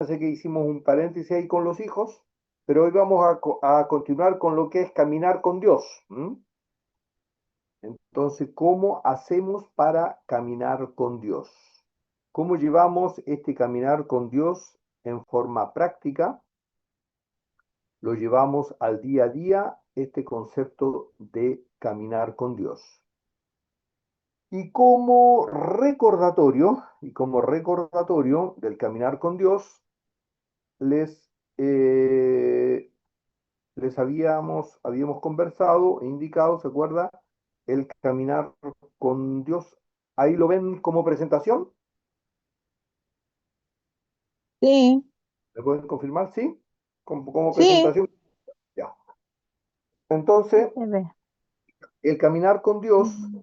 que hicimos un paréntesis ahí con los hijos, pero hoy vamos a continuar con lo que es caminar con Dios. Entonces, ¿cómo hacemos para caminar con Dios? ¿Cómo llevamos este caminar con Dios en forma práctica? Lo llevamos al día a día, este concepto de caminar con Dios. Y como recordatorio del caminar con Dios, les, eh, habíamos conversado e indicado, ¿se acuerda? El caminar con Dios. Ahí lo ven como presentación. Sí, ¿Me pueden confirmar? Sí, como sí, presentación. Ya. sí Entonces, se ve. el caminar con Dios Mm.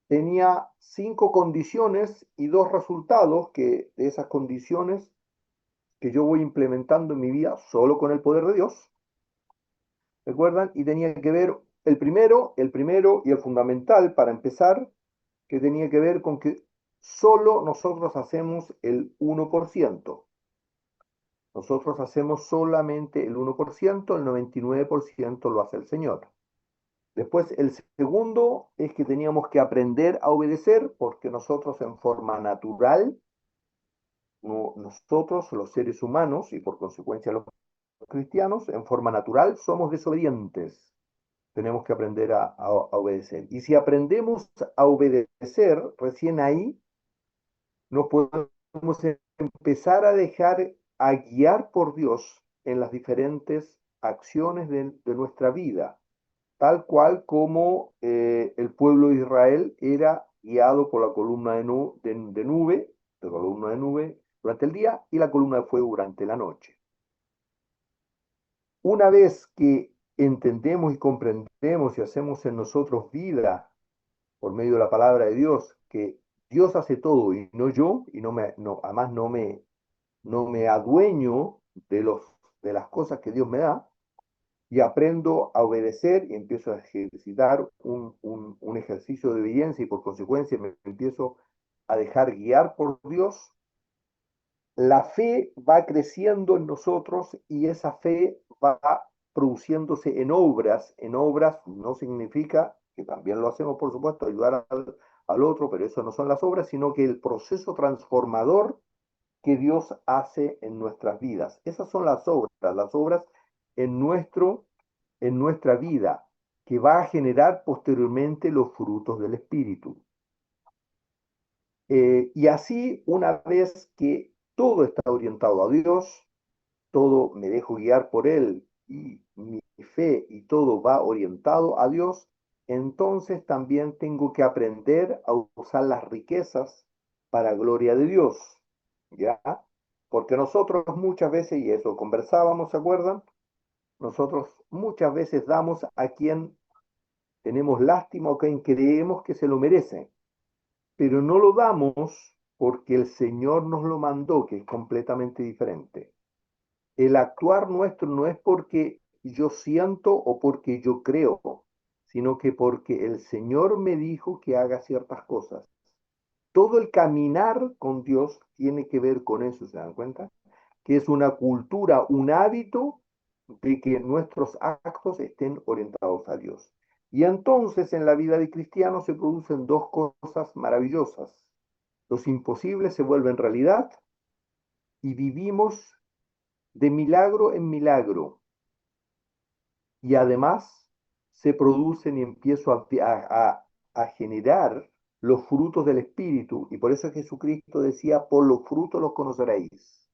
tenía 5 condiciones y 2 resultados de esas condiciones que yo voy implementando en mi vida solo con el poder de Dios. ¿Recuerdan? Y tenía que ver el primero y el fundamental para empezar, que tenía que ver con que solo nosotros hacemos el 1%. Nosotros hacemos solamente el 1%, el 99% lo hace el Señor. Después, el segundo es que teníamos que aprender a obedecer porque nosotros en forma natural, nosotros los seres humanos y por consecuencia los cristianos, en forma natural somos desobedientes. Tenemos que aprender a obedecer. Y si aprendemos a obedecer, recién ahí nos podemos empezar a dejar a guiar por Dios en las diferentes acciones de nuestra vida, tal cual como el pueblo de Israel era guiado por la columna de nube, de columna de nube durante el día y la columna de fuego durante la noche. Una vez que entendemos y comprendemos y hacemos en nosotros vida por medio de la palabra de Dios, que Dios hace todo y no yo, y además no me adueño de las cosas que Dios me da, y aprendo a obedecer y empiezo a ejercitar un ejercicio de obediencia y por consecuencia me empiezo a dejar guiar por Dios, la fe va creciendo en nosotros y esa fe va produciéndose en obras. En obras no significa, que también lo hacemos por supuesto, ayudar al otro, pero eso no son las obras, sino que el proceso transformador que Dios hace en nuestras vidas. Esas son las obras en, nuestro, en nuestra vida, que va a generar posteriormente los frutos del Espíritu. Y así, una vez que todo está orientado a Dios, todo me dejo guiar por Él y mi fe y todo va orientado a Dios, entonces también tengo que aprender a usar las riquezas para gloria de Dios, ¿ya? Porque nosotros muchas veces, y eso conversábamos, ¿se acuerdan? Nosotros muchas veces damos a quien tenemos lástima o quien creemos que se lo merece, pero no lo damos porque el Señor nos lo mandó, que es completamente diferente. El actuar nuestro no es porque yo siento o porque yo creo, sino que porque el Señor me dijo que haga ciertas cosas. Todo el caminar con Dios tiene que ver con eso, ¿se dan cuenta? Que es una cultura, un hábito de que nuestros actos estén orientados a Dios. Y entonces en la vida de cristiano se producen 2 cosas maravillosas. Los imposibles se vuelven realidad y vivimos de milagro en milagro. Y además se producen y empiezo a generar los frutos del Espíritu. Y por eso Jesucristo decía, por los frutos los conoceréis.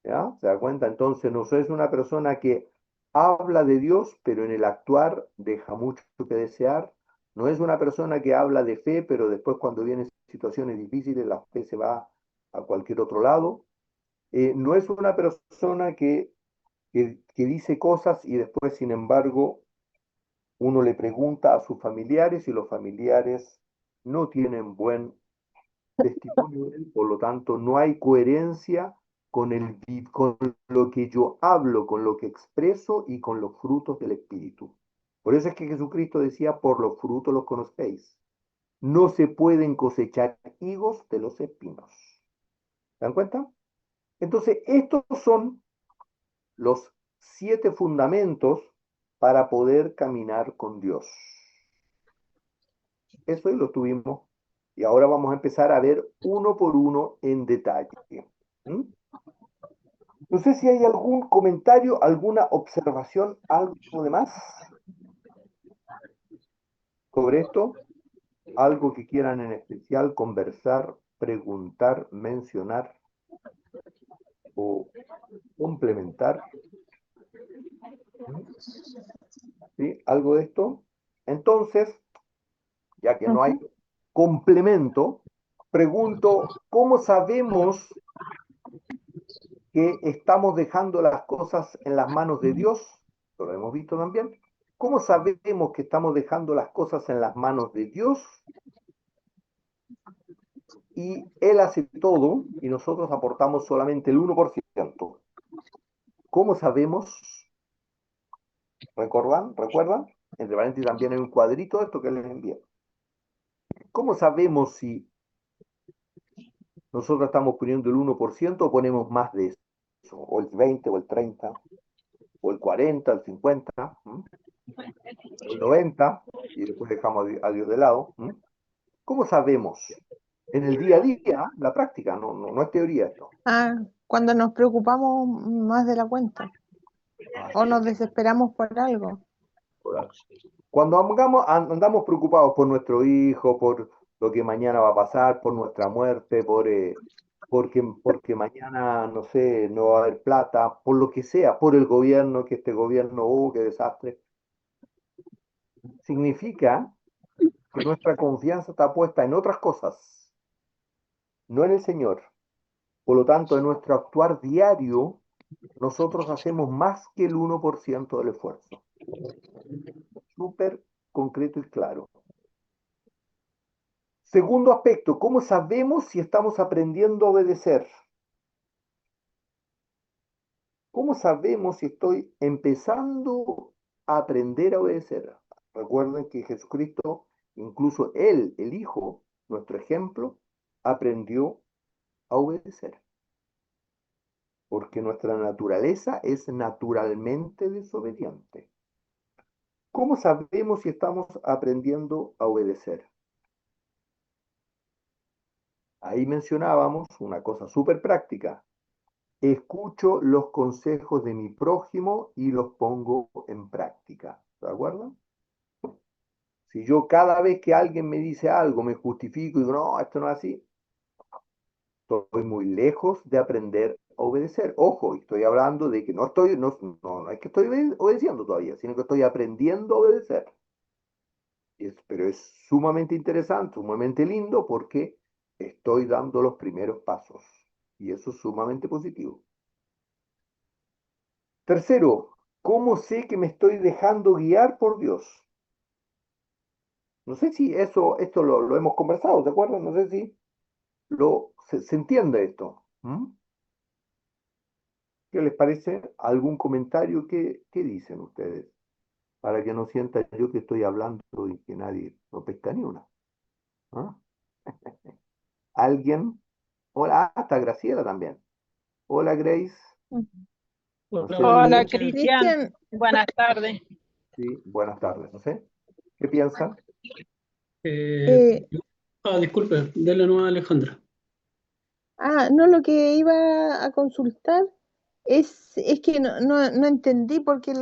¿Ya? ¿Se da cuenta? Entonces no es una persona que habla de Dios, pero en el actuar deja mucho que desear. No es una persona que habla de fe, pero después cuando vienen situaciones difíciles, la fe se va a cualquier otro lado. No es una persona que dice cosas y después, sin embargo, uno le pregunta a sus familiares y los familiares no tienen buen testimonio de él, por lo tanto, no hay coherencia con lo que yo hablo, con lo que expreso y con los frutos del Espíritu. Por eso es que Jesucristo decía, por los frutos los conocéis. No se pueden cosechar higos de los espinos. ¿Se dan cuenta? Entonces, estos son los 7 fundamentos para poder caminar con Dios. Eso y lo tuvimos. Y ahora vamos a empezar a ver uno por uno en detalle. ¿Mm? No sé si hay algún comentario, alguna observación, algo de más sobre esto, algo que quieran en especial conversar, preguntar, mencionar o complementar. ¿Mm? ¿Sí? ¿Algo de esto? Entonces, ya que no hay Ujú. complemento, pregunto, ¿cómo sabemos que estamos dejando las cosas en las manos de Dios? Lo hemos visto también. ¿Cómo sabemos que estamos dejando las cosas en las manos de Dios y Él hace todo y nosotros aportamos solamente el 1%? ¿Cómo sabemos? ¿Recuerdan? ¿Recuerdan? Entre paréntesis también hay un cuadrito de esto que les envié. ¿Cómo sabemos si nosotros estamos poniendo el 1% o ponemos más de eso? O el 20, o el 30, o el 40, el 50, ¿m? O el 90, y después dejamos a Dios de lado. ¿M? ¿Cómo sabemos? En el día a día, la práctica, no es teoría esto. Ah, cuando nos preocupamos más de la cuenta o Así nos es. desesperamos por algo. Cuando andamos preocupados por nuestro hijo, por lo que mañana va a pasar, por nuestra muerte, porque mañana, no sé, no va a haber plata, por lo que sea, por el gobierno, que este gobierno, qué desastre, significa que nuestra confianza está puesta en otras cosas, no en el Señor. Por lo tanto, en nuestro actuar diario, nosotros hacemos más que el 1% del esfuerzo. Súper concreto y claro. Segundo aspecto, ¿cómo sabemos si estamos aprendiendo a obedecer? ¿Cómo sabemos si estoy empezando a aprender a obedecer? Recuerden que Jesucristo, incluso Él, el Hijo, nuestro ejemplo, aprendió a obedecer, porque nuestra naturaleza es naturalmente desobediente. ¿Cómo sabemos si estamos aprendiendo a obedecer? Ahí mencionábamos una cosa súper práctica. Escucho los consejos de mi prójimo y los pongo en práctica. ¿De acuerdo? Si yo cada vez que alguien me dice algo me justifico y digo, no, esto no es así, estoy muy lejos de aprender a obedecer. Ojo, estoy hablando de que no es que estoy obedeciendo todavía, sino que estoy aprendiendo a obedecer. Pero es sumamente interesante, sumamente lindo porque estoy dando los primeros pasos. Y eso es sumamente positivo. Tercero, ¿cómo sé que me estoy dejando guiar por Dios? No sé si esto lo hemos conversado, ¿de acuerdo? No sé si se entiende esto. ¿Mm? ¿Qué les parece? ¿Algún comentario? ¿Qué dicen ustedes? Para que no sienta yo que estoy hablando y que nadie no pesca ni una. ¿Ah? ¿Alguien? Hola, hasta Graciela también. Hola, Grace. No Ujú. sé, Hola, Cristian. Cristian, Buenas tardes. sí, buenas tardes. No sé, ¿qué piensan? Eh, eh, disculpe, dele nueva a Alejandra. no, lo que iba a consultar es que no entendí porque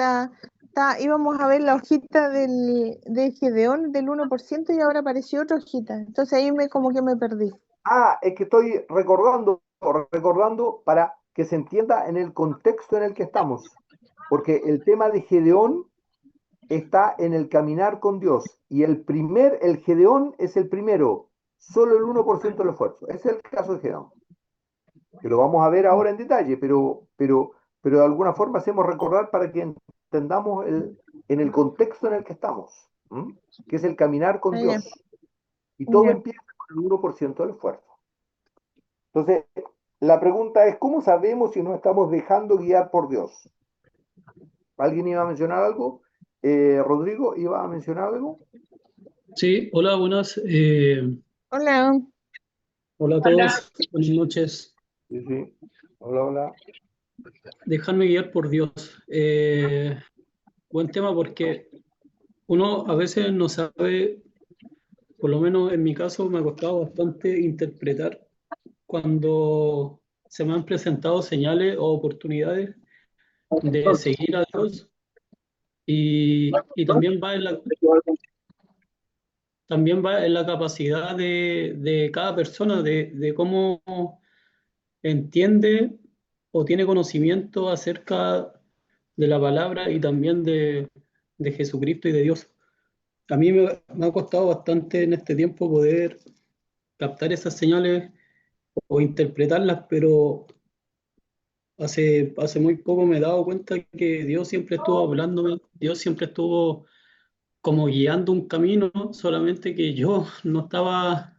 íbamos a ver la hojita de Gedeón del 1% y ahora apareció otra hojita. Entonces ahí como que me perdí. Es que estoy recordando para que se entienda en el contexto en el que estamos. Porque el tema de Gedeón está en el caminar con Dios. Y el Gedeón es el primero, solo el 1% del esfuerzo. Ese es el caso de Gedeón, que lo vamos a ver ahora en detalle, pero de alguna forma hacemos recordar para que entendamos en el contexto en el que estamos, ¿m? Que es el caminar con Ah, ya, Dios. Y todo ya. empieza con el 1% del esfuerzo. Entonces, la pregunta es, ¿cómo sabemos si nos estamos dejando guiar por Dios? ¿Alguien iba a mencionar algo? Rodrigo, ¿iba a mencionar algo? Sí, hola, buenas. Hola. Hola a Hola. todos. Buenas noches. Sí, sí. Hola, hola. Dejarme guiar por Dios. Buen tema porque uno a veces no sabe, por lo menos en mi caso me ha costado bastante interpretar cuando se me han presentado señales o oportunidades de seguir a Dios y también va en la capacidad de cada persona, de cómo entiende o tiene conocimiento acerca de la palabra y también de Jesucristo y de Dios. A mí me ha costado bastante en este tiempo poder captar esas señales o interpretarlas, pero hace muy poco me he dado cuenta que Dios siempre estuvo hablándome, Dios siempre estuvo como guiando un camino, solamente que yo no estaba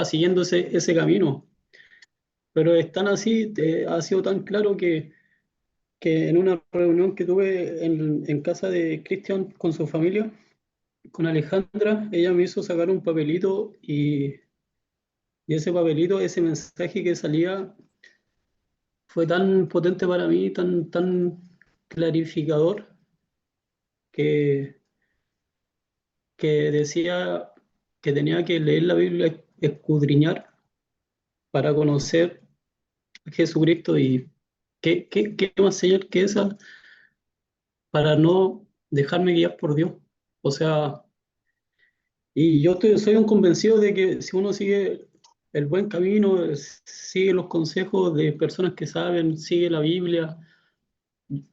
siguiendo ese camino. Pero es tan así, ha sido tan claro que en una reunión que tuve en casa de Cristian con su familia, con Alejandra, ella me hizo sacar un papelito y ese papelito, ese mensaje que salía, fue tan potente para mí, tan clarificador, que, que decía que tenía que leer la Biblia, escudriñar para conocer a Jesucristo y qué más señal que esa para no dejarme guiar por Dios. O sea, y yo soy un convencido de que si uno sigue el buen camino, sigue los consejos de personas que saben, sigue la Biblia,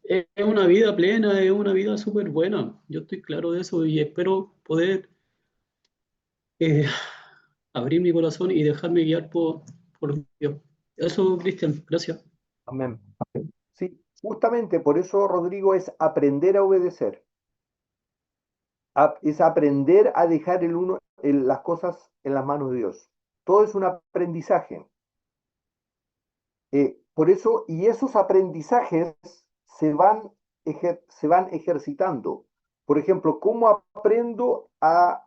es una vida plena, es una vida súper buena. Yo estoy claro de eso y espero poder eh, abrir mi corazón y dejarme guiar por Dios. Eso, Cristian, gracias. Amén. Sí, justamente por eso, Rodrigo, es aprender a obedecer. Es aprender a dejar las cosas en las manos de Dios. Todo es un aprendizaje. Por eso, y esos aprendizajes se van ejercitando. Por ejemplo, ¿cómo aprendo a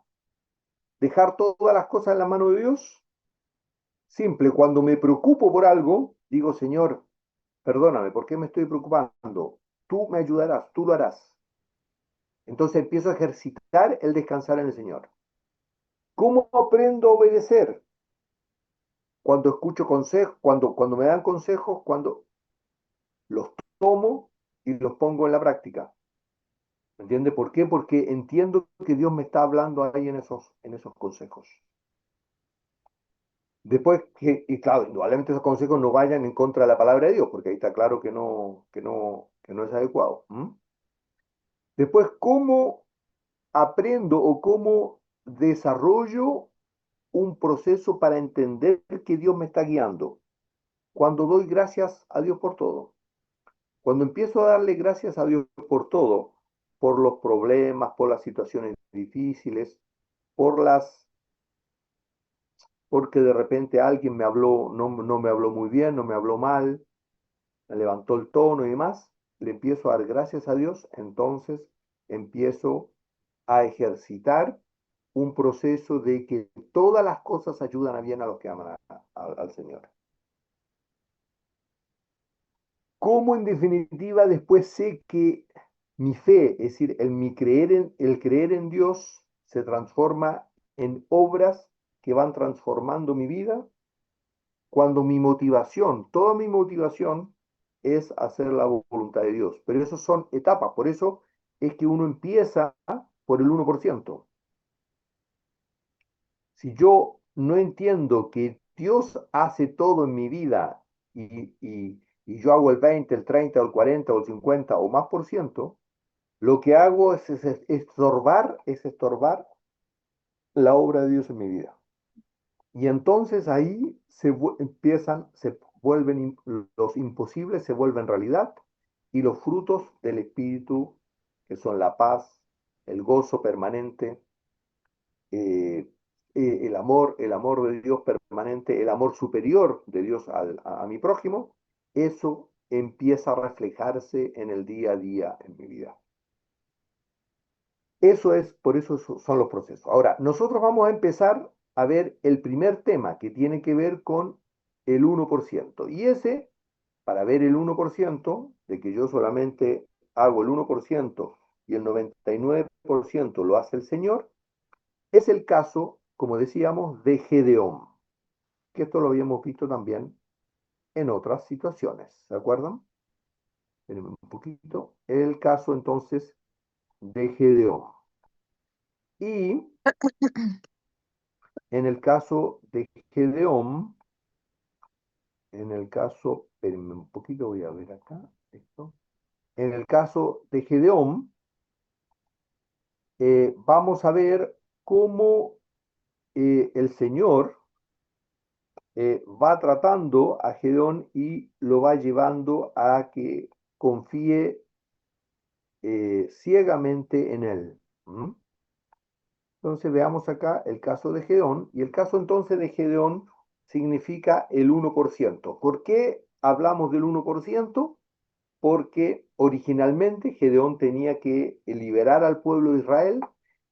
dejar todas las cosas en la mano de Dios? Simple, cuando me preocupo por algo, digo, Señor, perdóname, ¿por qué me estoy preocupando? Tú me ayudarás, tú lo harás. Entonces empiezo a ejercitar el descansar en el Señor. ¿Cómo aprendo a obedecer? Cuando escucho consejos, cuando me dan consejos, cuando los tomo y los pongo en la práctica. ¿Me entiende por qué? Porque entiendo que Dios me está hablando ahí en esos consejos. Después, y claro, indudablemente esos consejos no vayan en contra de la palabra de Dios, porque ahí está claro que no es adecuado. ¿M? Después, ¿cómo aprendo o cómo desarrollo un proceso para entender que Dios me está guiando? Cuando doy gracias a Dios por todo. Cuando empiezo a darle gracias a Dios por todo, por los problemas, por las situaciones difíciles, por porque de repente alguien me habló, no me habló muy bien, no me habló mal, me levantó el tono y demás, le empiezo a dar gracias a Dios, entonces empiezo a ejercitar un proceso de que todas las cosas ayudan a bien a los que aman al Señor. ¿Cómo en definitiva después sé que mi fe, es decir, el creer en Dios se transforma en obras que van transformando mi vida? Cuando mi motivación, toda mi motivación es hacer la voluntad de Dios. Pero eso son etapas, por eso es que uno empieza por el 1%. Si yo no entiendo que Dios hace todo en mi vida y yo hago el 20, el 30, el 40 o el 50 o más por ciento, lo que hago es estorbar la obra de Dios en mi vida. Y entonces ahí se vuelven, los imposibles se vuelven realidad y los frutos del Espíritu, que son la paz, el gozo permanente, eh, el amor de Dios permanente, el amor superior de Dios a mi prójimo, eso empieza a reflejarse en el día a día en mi vida. Por eso son los procesos. Ahora, nosotros vamos a empezar a ver el primer tema que tiene que ver con el 1%. Y ese para ver el 1%, de que yo solamente hago el 1% y el 99% lo hace el Señor, es el caso, como decíamos, de Gedeón, que esto lo habíamos visto también en otras situaciones, ¿se acuerdan? Espérenme un poquito. El caso entonces de Gedeón. Y en el caso de Gedeón, en el caso, espérenme un poquito, voy a ver acá esto. En el caso de Gedeón, vamos a ver cómo el Señor va tratando a Gedeón y lo va llevando a que confíe ciegamente en él. ¿Mm? Entonces veamos acá el caso de Gedeón, y el caso entonces de Gedeón significa el 1%. ¿Por qué hablamos del 1%? Porque originalmente Gedeón tenía que liberar al pueblo de Israel,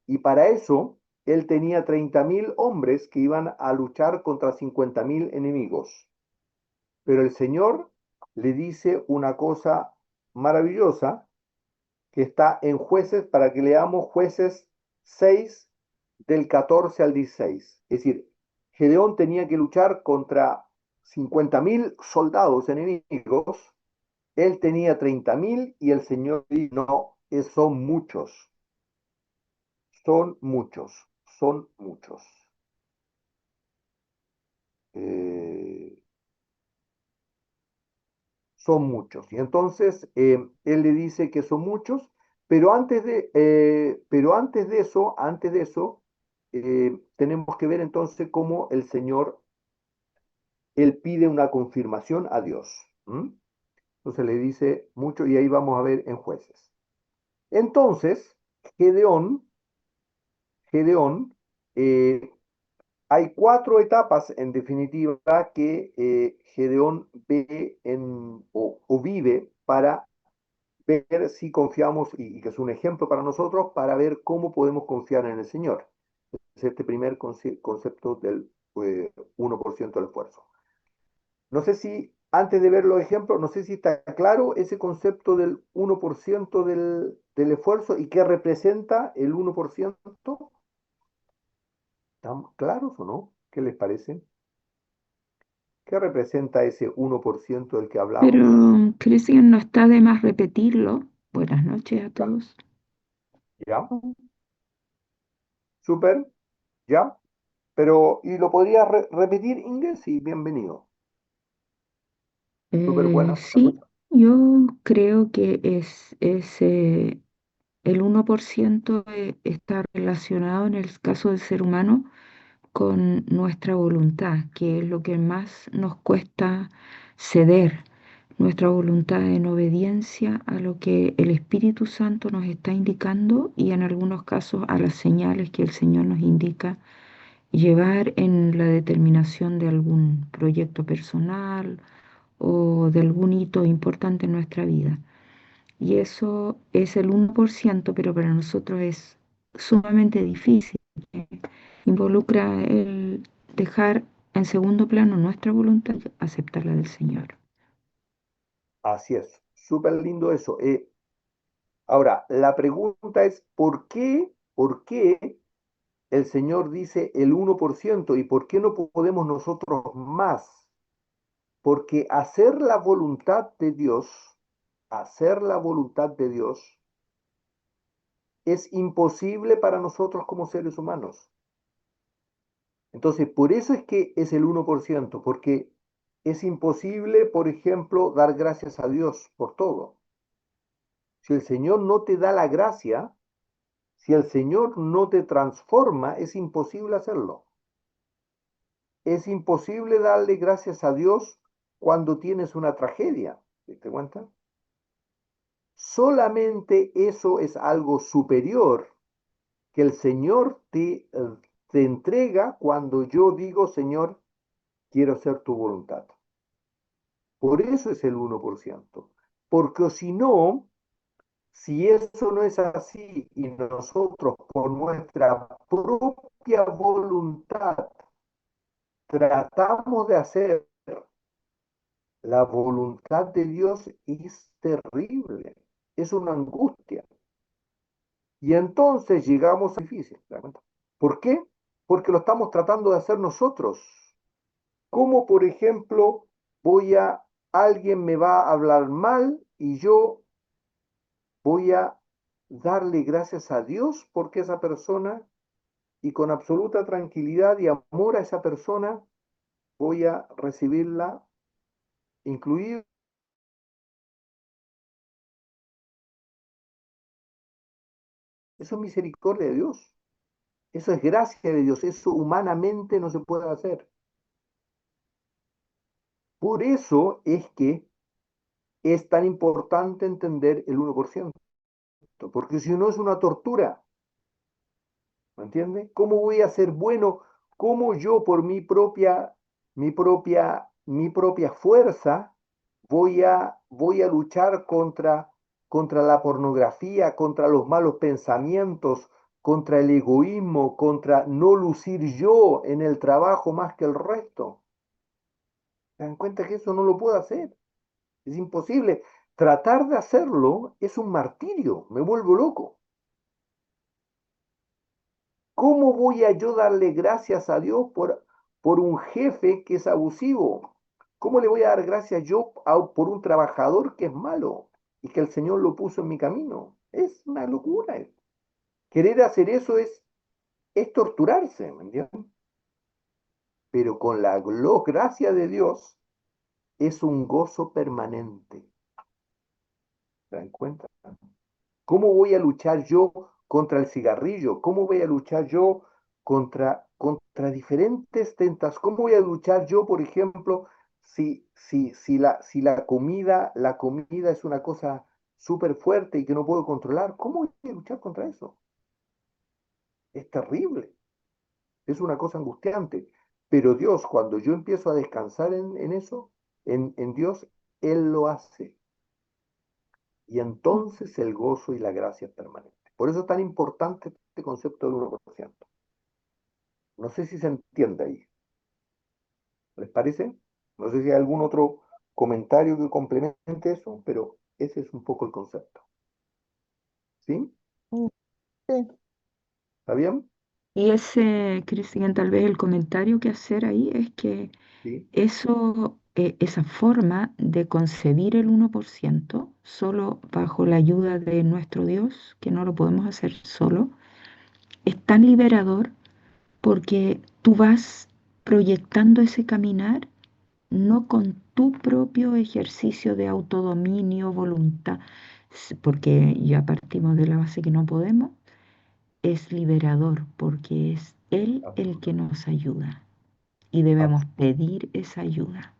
y para eso él tenía 30.000 hombres que iban a luchar contra 50.000 enemigos. Pero el Señor le dice una cosa maravillosa que está en Jueces, para que leamos Jueces 6 del 14 al 16. Es decir, Gedeón tenía que luchar contra 50.000 soldados enemigos, él tenía 30.000 y el Señor dijo, no, son muchos, son muchos, son muchos. Eh, son muchos. Y entonces él le dice que son muchos, pero antes de eso, tenemos que ver entonces cómo el Señor, él pide una confirmación a Dios. ¿Mm? Entonces le dice mucho, y ahí vamos a ver en Jueces. Entonces, Gedeón, Gedeón, hay cuatro etapas en definitiva que Gedeón ve o vive para ver si confiamos, y que es un ejemplo para nosotros, para ver cómo podemos confiar en el Señor. Es este primer concepto del 1% del esfuerzo. No sé si, antes de ver los ejemplos, no sé si está claro ese concepto del 1% del esfuerzo y qué representa el 1%. ¿Están claros o no? ¿Qué les parece? ¿Qué representa ese 1% del que hablamos? Pero, Cristian, no está de más repetirlo. Buenas noches a todos. ¿Ya? Súper, ¿ya? Pero, ¿y lo podría repetir, Inge? Sí, bienvenido. Súper buena. Sí, yo creo que el 1% está relacionado en el caso del ser humano con nuestra voluntad, que es lo que más nos cuesta ceder, nuestra voluntad en obediencia a lo que el Espíritu Santo nos está indicando y en algunos casos a las señales que el Señor nos indica llevar en la determinación de algún proyecto personal o de algún hito importante en nuestra vida. Y eso es el 1%, pero para nosotros es sumamente difícil. Involucra el dejar en segundo plano nuestra voluntad y aceptar la del Señor. Así es, súper lindo eso. Ahora, la pregunta es, ¿por qué el Señor dice el 1% y por qué no podemos nosotros más? Porque hacer la voluntad de Dios es imposible para nosotros como seres humanos. Entonces, por eso es que es el 1%, porque es imposible, por ejemplo, dar gracias a Dios por todo. Si el Señor no te da la gracia, si el Señor no te transforma, es imposible hacerlo. Es imposible darle gracias a Dios cuando tienes una tragedia. ¿Te das cuenta? Solamente eso es algo superior que el Señor te entrega cuando yo digo, Señor, quiero hacer tu voluntad. Por eso es el 1%. Porque si no, si eso no es así y nosotros por nuestra propia voluntad tratamos de hacer La voluntad de Dios es terrible, es una angustia. Y entonces llegamos a difícil. ¿Te das cuenta? ¿Por qué? Porque lo estamos tratando de hacer nosotros. Como por ejemplo, alguien me va a hablar mal y yo voy a darle gracias a Dios porque esa persona, y con absoluta tranquilidad y amor a esa persona, voy a recibirla, incluido. Eso es misericordia de Dios. Eso es gracia de Dios. Eso humanamente no se puede hacer. Por eso es que es tan importante entender el 1%, porque si no es una tortura. ¿Me entiendes? ¿Cómo voy a ser bueno? ¿Cómo yo por mi propia fuerza voy a luchar contra la pornografía, contra los malos pensamientos, contra el egoísmo, contra no lucir yo en el trabajo más que el resto? ¿Se dan cuenta que eso no lo puedo hacer? Es imposible. Tratar de hacerlo es un martirio, me vuelvo loco. ¿Cómo voy a yo darle gracias a Dios por un jefe que es abusivo? ¿Cómo le voy a dar gracias yo por un trabajador que es malo y que el Señor lo puso en mi camino? Es una locura. Querer hacer eso es torturarse, ¿me entienden? Pero con la gracia de Dios es un gozo permanente. ¿Se dan cuenta? ¿Cómo voy a luchar yo contra el cigarrillo? ¿Cómo voy a luchar yo contra diferentes tentas? ¿Cómo voy a luchar yo, por ejemplo, si la comida es una cosa súper fuerte y que no puedo controlar? ¿Cómo voy a luchar contra eso? Es terrible, es una cosa angustiante. Pero Dios, cuando yo empiezo a descansar en eso, en Dios, Él lo hace. Y entonces el gozo y la gracia es permanente. Por eso es tan importante este concepto del 1%. No sé si se entiende ahí. ¿Les parece? No sé si hay algún otro comentario que complemente eso, pero ese es un poco el concepto. ¿Sí? Mm, sí. ¿Está bien? Y ese, Cristian, tal vez el comentario que hacer ahí es que Sí. eso, esa forma de concebir el 1% solo bajo la ayuda de nuestro Dios, que no lo podemos hacer solo, es tan liberador porque tú vas proyectando ese caminar no con tu propio ejercicio de autodominio, voluntad, porque ya partimos de la base que no podemos, es liberador porque es Él el que nos ayuda y debemos pedir esa ayuda.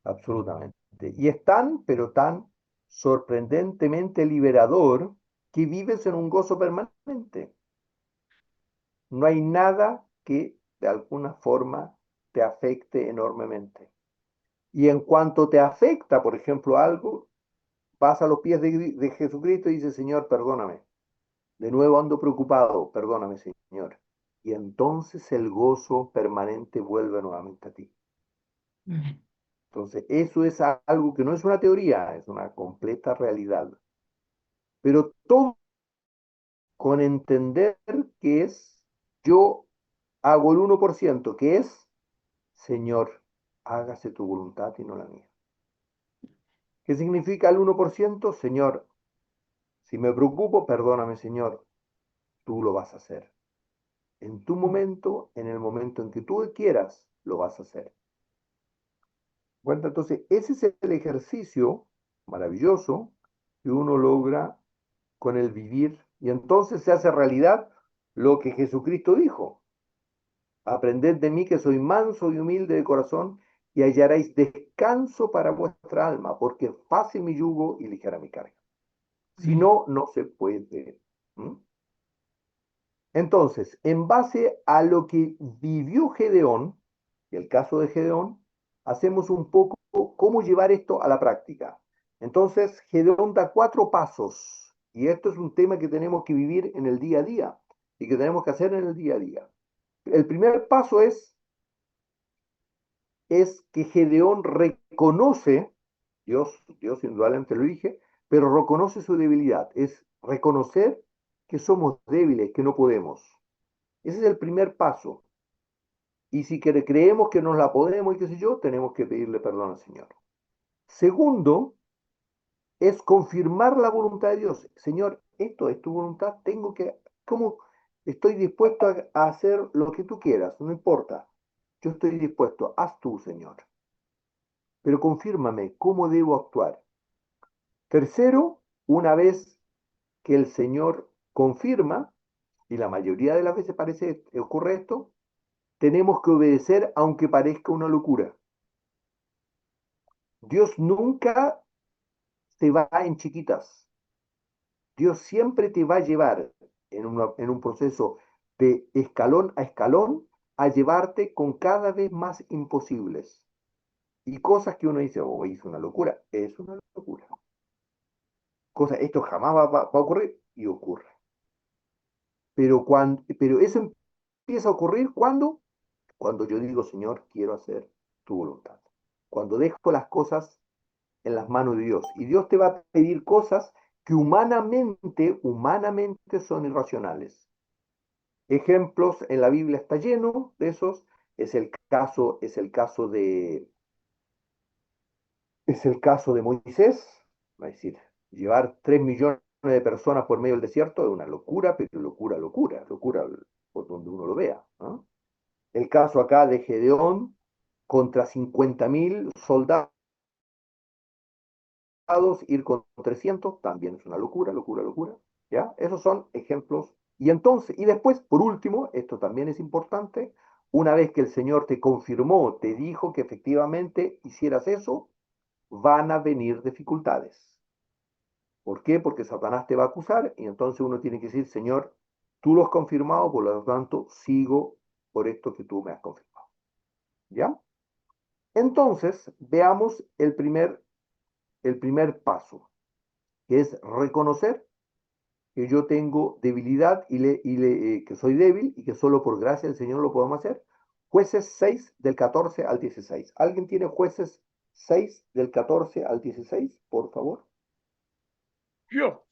Absolutamente. Y es tan, pero tan sorprendentemente liberador que vives en un gozo permanente. No hay nada que de alguna forma te afecte enormemente. Y en cuanto te afecta, por ejemplo, algo, vas a los pies de Jesucristo y dices, Señor, perdóname. De nuevo ando preocupado, perdóname, Señor. Y entonces el gozo permanente vuelve nuevamente a ti. Amén. Entonces, eso es algo que no es una teoría, es una completa realidad. Pero todo con entender que es, yo hago el 1%, que es, Señor, hágase tu voluntad y no la mía. ¿Qué significa el 1%? Señor, si me preocupo, perdóname, Señor, tú lo vas a hacer. En tu momento, en el momento en que tú quieras, lo vas a hacer. Bueno, entonces, ese es el ejercicio maravilloso que uno logra con el vivir y entonces se hace realidad lo que Jesucristo dijo. Aprended de mí que soy manso y humilde de corazón y hallaréis descanso para vuestra alma, porque es fácil mi yugo y ligera mi carga. Si no, no se puede. ¿Mm? Entonces, en base a lo que vivió Gedeón, y el caso de Gedeón, hacemos un poco cómo llevar esto a la práctica. Entonces, Gedeón da 4 pasos, y esto es un tema que tenemos que vivir en el día a día, y que tenemos que hacer en el día a día. El primer paso es que Gedeón reconoce, Dios indudablemente lo dije, pero reconoce su debilidad. Es reconocer que somos débiles, que no podemos. Ese es el primer paso. Y si creemos que nos la podemos y qué sé yo, tenemos que pedirle perdón al Señor. Segundo, es confirmar la voluntad de Dios. Señor, esto es tu voluntad, ¿cómo estoy dispuesto a hacer lo que tú quieras? No importa. Yo estoy dispuesto, haz tú, Señor. Pero confírmame cómo debo actuar. Tercero, una vez que el Señor confirma, y la mayoría de las veces ocurre esto, tenemos que obedecer aunque parezca una locura. Dios nunca se va en chiquitas. Dios siempre te va a llevar en un proceso de escalón a escalón a llevarte con cada vez más imposibles. Y cosas que uno dice, oh, es una locura, es una locura. Esto jamás va a ocurrir y ocurre. Pero eso empieza a ocurrir cuando yo digo, Señor, quiero hacer tu voluntad. Cuando dejo las cosas en las manos de Dios. Y Dios te va a pedir cosas que humanamente son irracionales. Ejemplos en la Biblia está lleno de esos. Es el caso de Moisés, es decir, llevar 3 millones de personas por medio del desierto es una locura, pero locura por donde uno lo vea, ¿no? El caso acá de Gedeón contra 50.000 soldados, ir con 300, también es una locura, ¿ya? Esos son ejemplos. Y después, por último, esto también es importante, una vez que el Señor te confirmó, te dijo que efectivamente hicieras eso, van a venir dificultades. ¿Por qué? Porque Satanás te va a acusar y entonces uno tiene que decir, Señor, tú lo has confirmado, por lo tanto, sigo por esto que tú me has confirmado. ¿Ya? Entonces, veamos el primer paso, que es reconocer que yo tengo debilidad que soy débil y que solo por gracia del Señor lo podemos hacer. Jueces 6 del 14 al 16. ¿Alguien tiene Jueces 6 del 14 al 16, por favor? Yo.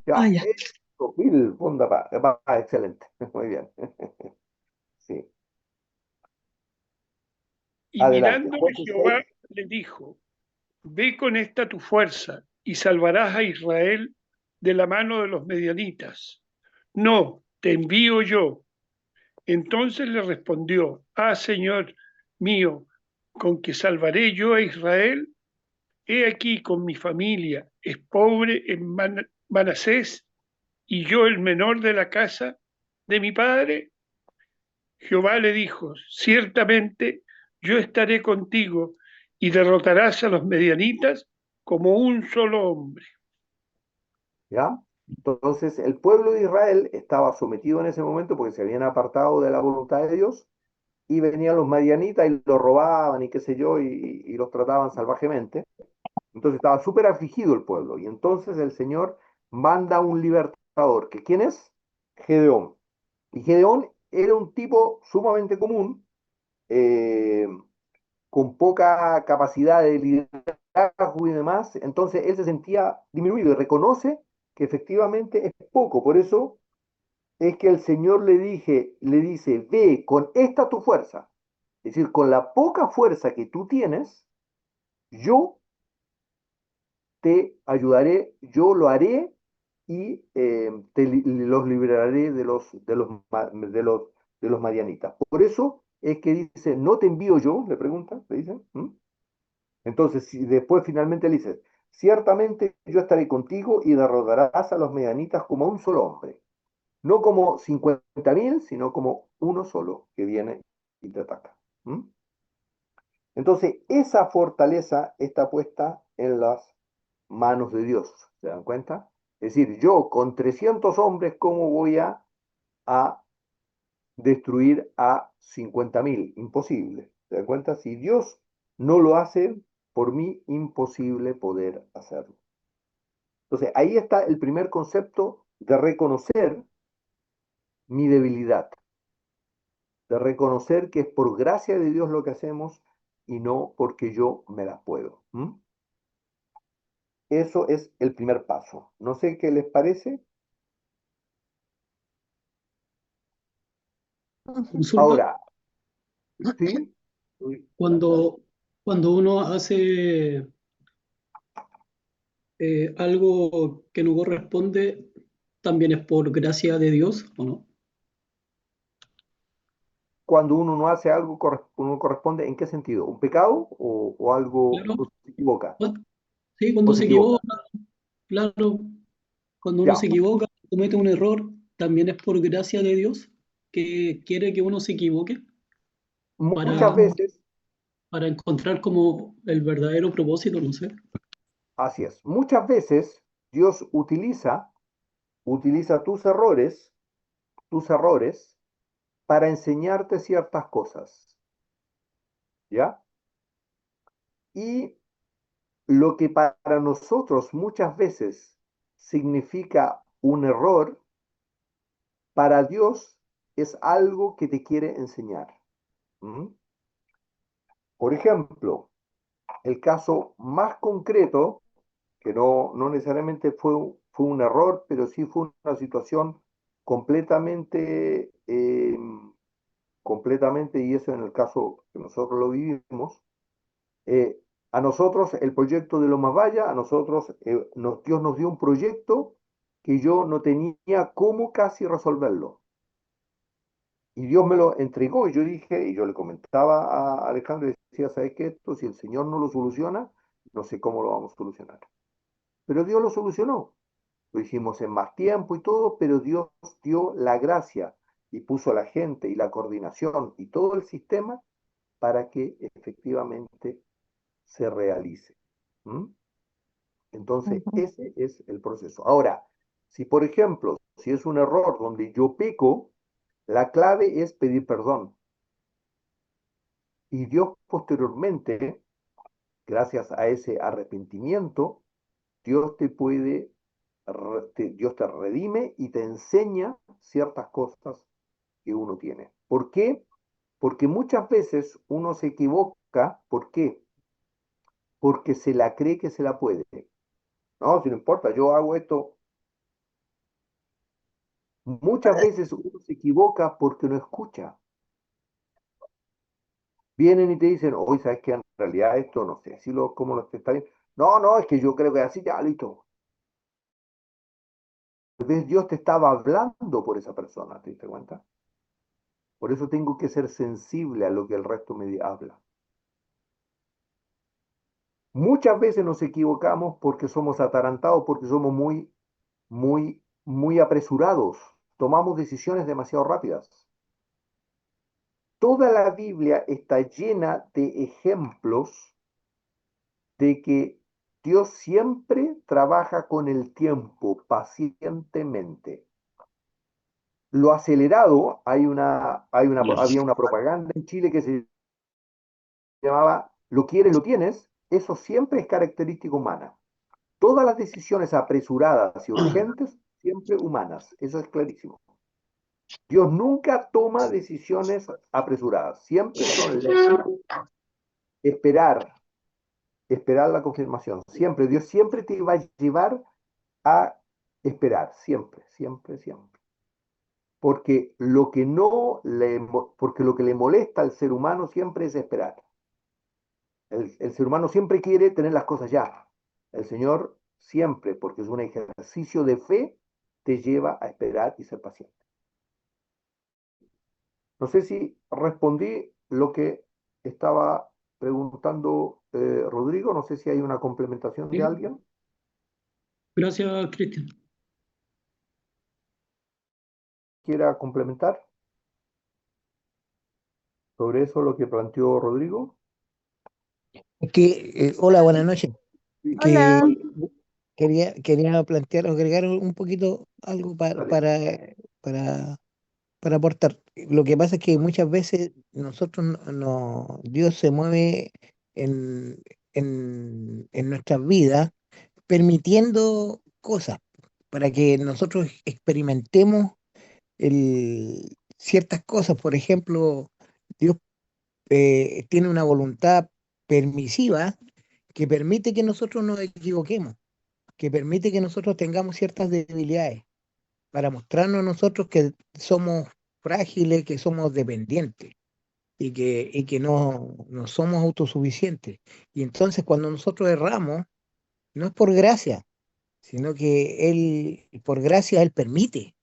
Ya, Ya. eso, Bill, excelente, muy bien. Sí, Y adelante. mirándole Jueces Jehová 6, le dijo: Ve con esta tu fuerza y salvarás a Israel de la mano de los medianitas. No, te envío yo. Entonces le respondió: Señor mío, ¿con que salvaré yo a Israel? He aquí con mi familia, es pobre en Manasés, y yo el menor de la casa de mi padre. Jehová le dijo: Ciertamente yo estaré contigo y derrotarás a los medianitas como un solo hombre. ¿ya? Entonces, el pueblo de Israel estaba sometido en ese momento porque se habían apartado de la voluntad de Dios y venían los madianitas y los robaban y qué sé yo, y los trataban salvajemente. Entonces estaba súper afligido el pueblo. Y entonces el Señor manda un libertador, que ¿quién es? Gedeón. Y Gedeón era un tipo sumamente común, eh, con poca capacidad de liderazgo y demás. Entonces él se sentía disminuido y reconoce que efectivamente es poco. Por eso es que el Señor le dice, ve con esta tu fuerza. Es decir, con la poca fuerza que tú tienes, yo te ayudaré, yo lo haré y los libraré de los madianitas. Por eso es que dice, no te envío yo, le pregunta, le dice. Entonces, después finalmente le dice, ciertamente yo estaré contigo y derrotarás a los madianitas como a un solo hombre, no como 50.000, sino como uno solo que viene y te ataca. Entonces, esa fortaleza está puesta en las manos de Dios. ¿Se dan cuenta? Es decir, yo con 300 hombres, ¿cómo voy a destruir a 50.000? Imposible. ¿Se dan cuenta? Si Dios no lo hace, por mí, imposible poder hacerlo. Entonces, ahí está el primer concepto de reconocer mi debilidad, de reconocer que es por gracia de Dios lo que hacemos y no porque yo me las puedo. Eso es el primer paso. No sé qué les parece. Consulta, Ahora, ¿sí? Uy, cuando uno hace algo que no corresponde, ¿también es por gracia de Dios o no? cuando uno no hace algo, uno corresponde, ¿en qué sentido? ¿Un pecado o algo Claro, o se equivoca? sí, ¿O cuando se se equivoca? equivoca, claro, cuando uno Ya. se equivoca, comete un error, ¿también es por gracia de Dios que quiere que uno se equivoque Muchas para, veces, para encontrar como el verdadero propósito? No sé. así es, muchas veces Dios utiliza tus errores, para enseñarte ciertas cosas, ¿ya? Y lo que para nosotros muchas veces significa un error, para Dios es algo que te quiere enseñar. ¿Mm? Por ejemplo, el caso más concreto, que no necesariamente fue un error, pero sí fue una situación completamente, completamente, y eso en el caso que nosotros lo vivimos, eh, a nosotros el proyecto de Lomas Valla, a nosotros Dios nos dio un proyecto que yo no tenía cómo casi resolverlo. Y Dios me lo entregó y yo dije, y yo le comentaba a Alejandro y decía, ¿sabes qué? Esto, si el Señor no lo soluciona, no sé cómo lo vamos a solucionar. Pero Dios lo solucionó. Lo hicimos en más tiempo y todo, pero Dios dio la gracia y puso a la gente y la coordinación y todo el sistema para que efectivamente se realice. ¿Mm? Entonces, Ujú. ese es el proceso. Ahora, si por ejemplo, si es un error donde yo peco, la clave es pedir perdón. Y Dios posteriormente, gracias a ese arrepentimiento, Dios te puede, Dios te redime y te enseña ciertas cosas que uno tiene. ¿Por qué? Porque muchas veces uno se equivoca. ¿Por qué? Porque se la cree que se la puede. No, si no importa, yo hago esto. Muchas veces uno se equivoca porque no escucha. Vienen y te dicen, oye, ¿sabes qué? En realidad esto no sé, si cómo lo está bien. No, no, es que yo creo que así ya, listo. Tal vez Dios te estaba hablando por esa persona, ¿te diste cuenta? Por eso tengo que ser sensible a lo que el resto me habla. Muchas veces nos equivocamos porque somos atarantados, porque somos muy apresurados. Tomamos decisiones demasiado rápidas. Toda la Biblia está llena de ejemplos de que Dios siempre trabaja con el tiempo, pacientemente. Lo acelerado, había una propaganda en Chile que se llamaba lo quieres, lo tienes, eso siempre es característica humana. Todas las decisiones apresuradas y urgentes, siempre humanas, eso es clarísimo. Dios nunca toma decisiones apresuradas, siempre son lentas. Esperar, esperar la confirmación, siempre, Dios siempre te va a llevar a esperar, siempre, siempre, siempre. Porque porque lo que le molesta al ser humano siempre es esperar. El ser humano siempre quiere tener las cosas ya. El Señor siempre, porque es un ejercicio de fe, te lleva a esperar y ser paciente. No sé si respondí lo que estaba preguntando Rodrigo, no sé si hay una complementación de ¿Sí? alguien. Gracias, Cristian. ¿Quiera complementar sobre eso lo que planteó Rodrigo? Hola, buenas noches. Hola. Que quería plantear o agregar un poquito algo Dale. para, para aportar. Lo que pasa es que muchas veces Dios se mueve en, en nuestras vidas permitiendo cosas para que nosotros experimentemos ciertas cosas. Por ejemplo, Dios tiene una voluntad permisiva que permite que nosotros nos equivoquemos, que permite que nosotros tengamos ciertas debilidades, para mostrarnos a nosotros que somos frágiles, que somos dependientes y que no somos autosuficientes. Y entonces cuando nosotros erramos, no es por gracia, sino que por gracia Él permite,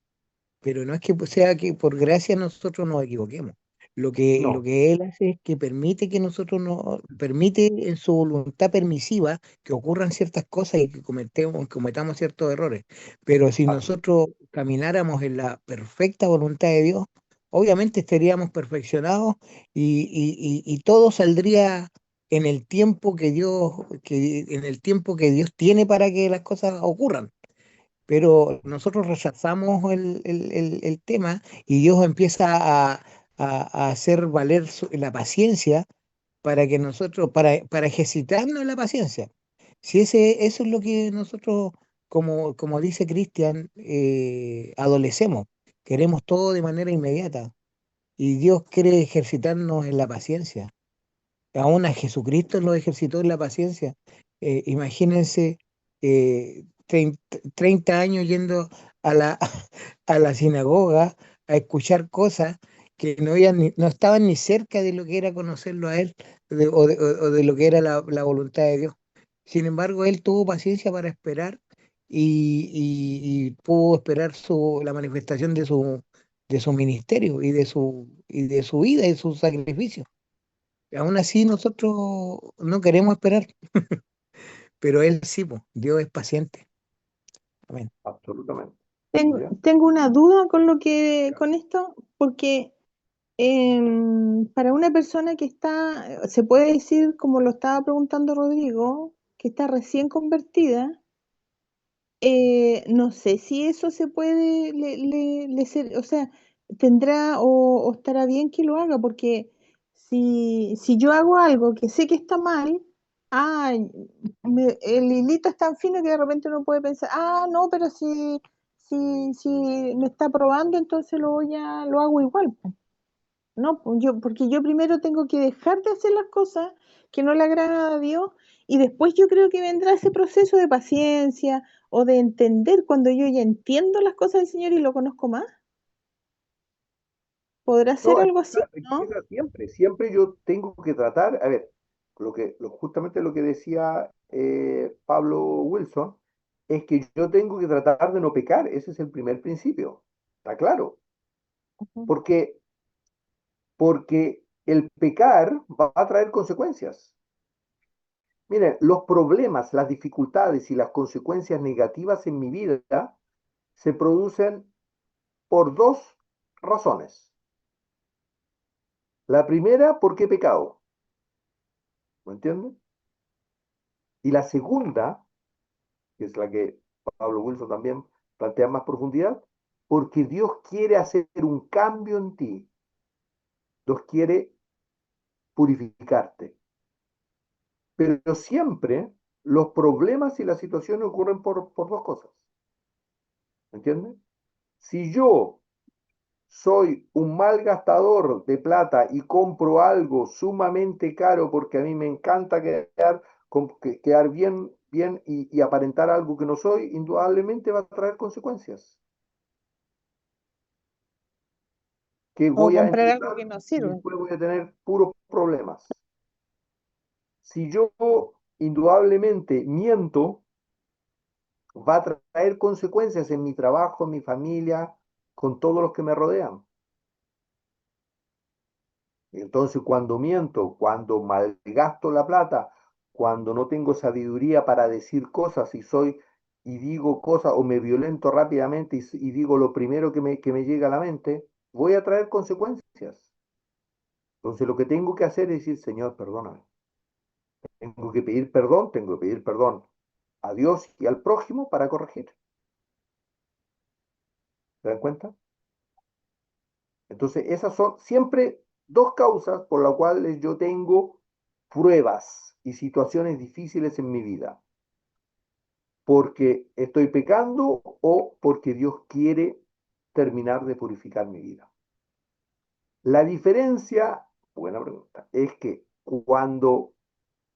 pero no es que sea que por gracia nosotros nos equivoquemos. Lo No, que Él hace es que permite que nosotros nos, permite en su voluntad permisiva que ocurran ciertas cosas y que cometamos ciertos errores. Pero si así, nosotros camináramos en la perfecta voluntad de Dios, obviamente estaríamos perfeccionados y todo saldría en el tiempo en el tiempo que Dios tiene para que las cosas ocurran, pero nosotros rechazamos el tema y Dios empieza a hacer valer la paciencia para que nosotros, para ejercitarnos en la paciencia. Si eso es lo que nosotros, como dice Cristian, adolecemos, queremos todo de manera inmediata y Dios quiere ejercitarnos en la paciencia. Aún a Jesucristo lo ejercitó en la paciencia. Imagínense 30 años yendo a la, a la sinagoga a escuchar cosas que no estaban ni cerca de lo que era conocerlo a Él o de lo que era la voluntad de Dios. Sin embargo, Él tuvo paciencia para esperar y pudo esperar la manifestación de su ministerio y de su vida y de su sacrificio. Aún así nosotros no queremos esperar, pero Él sí, po, Dios es paciente. Amén. absolutamente. Tengo, ¿Ya? tengo una duda con con esto, porque para una persona que está, se puede decir, como lo estaba preguntando Rodrigo, que está recién convertida, no sé si eso se puede, o sea, tendrá o estará bien que lo haga, porque si yo hago algo que sé que está mal, ah, el hilito es tan fino que de repente uno puede pensar, ah, no, pero si me está probando, entonces lo hago igual, po. No, pues porque yo primero tengo que dejar de hacer las cosas que no le agradan a Dios y después yo creo que vendrá ese proceso de paciencia o de entender cuando yo ya entiendo las cosas del Señor y lo conozco más. ¿Podrá ser No, algo así? aquí ¿No? queda siempre, siempre yo tengo que tratar, a ver, justamente lo que decía Pablo Wilson, es que yo tengo que tratar de no pecar, ese es el primer principio, ¿está claro? Ujú. Porque, porque el pecar va a traer consecuencias. Miren, los problemas, las dificultades y las consecuencias negativas en mi vida se producen por dos razones. La primera, porque he pecado, ¿me entienden? Y la segunda, que es la que Pablo Wilson también plantea en más profundidad, porque Dios quiere hacer un cambio en ti, Dios quiere purificarte. Pero siempre los problemas y las situaciones ocurren por dos cosas, ¿me entienden? Si yo soy un mal gastador de plata y compro algo sumamente caro porque a mí me encanta quedar bien, bien y aparentar algo que no soy, indudablemente va a traer consecuencias que O voy a comprar algo enfrentar que no y sirve. después voy a tener puros problemas. Si yo indudablemente miento, va a traer consecuencias en mi trabajo, en mi familia, con todos los que me rodean. Entonces, cuando miento, cuando malgasto la plata, cuando no tengo sabiduría para decir cosas y digo cosas o me violento rápidamente y digo lo primero que me llega a la mente, voy a traer consecuencias. Entonces, lo que tengo que hacer es decir, Señor, perdóname. Tengo que pedir perdón a Dios y al prójimo para corregir. ¿Se dan cuenta? Entonces, esas son siempre dos causas por las cuales yo tengo pruebas y situaciones difíciles en mi vida. Porque estoy pecando o porque Dios quiere terminar de purificar mi vida. La diferencia, buena pregunta, es que cuando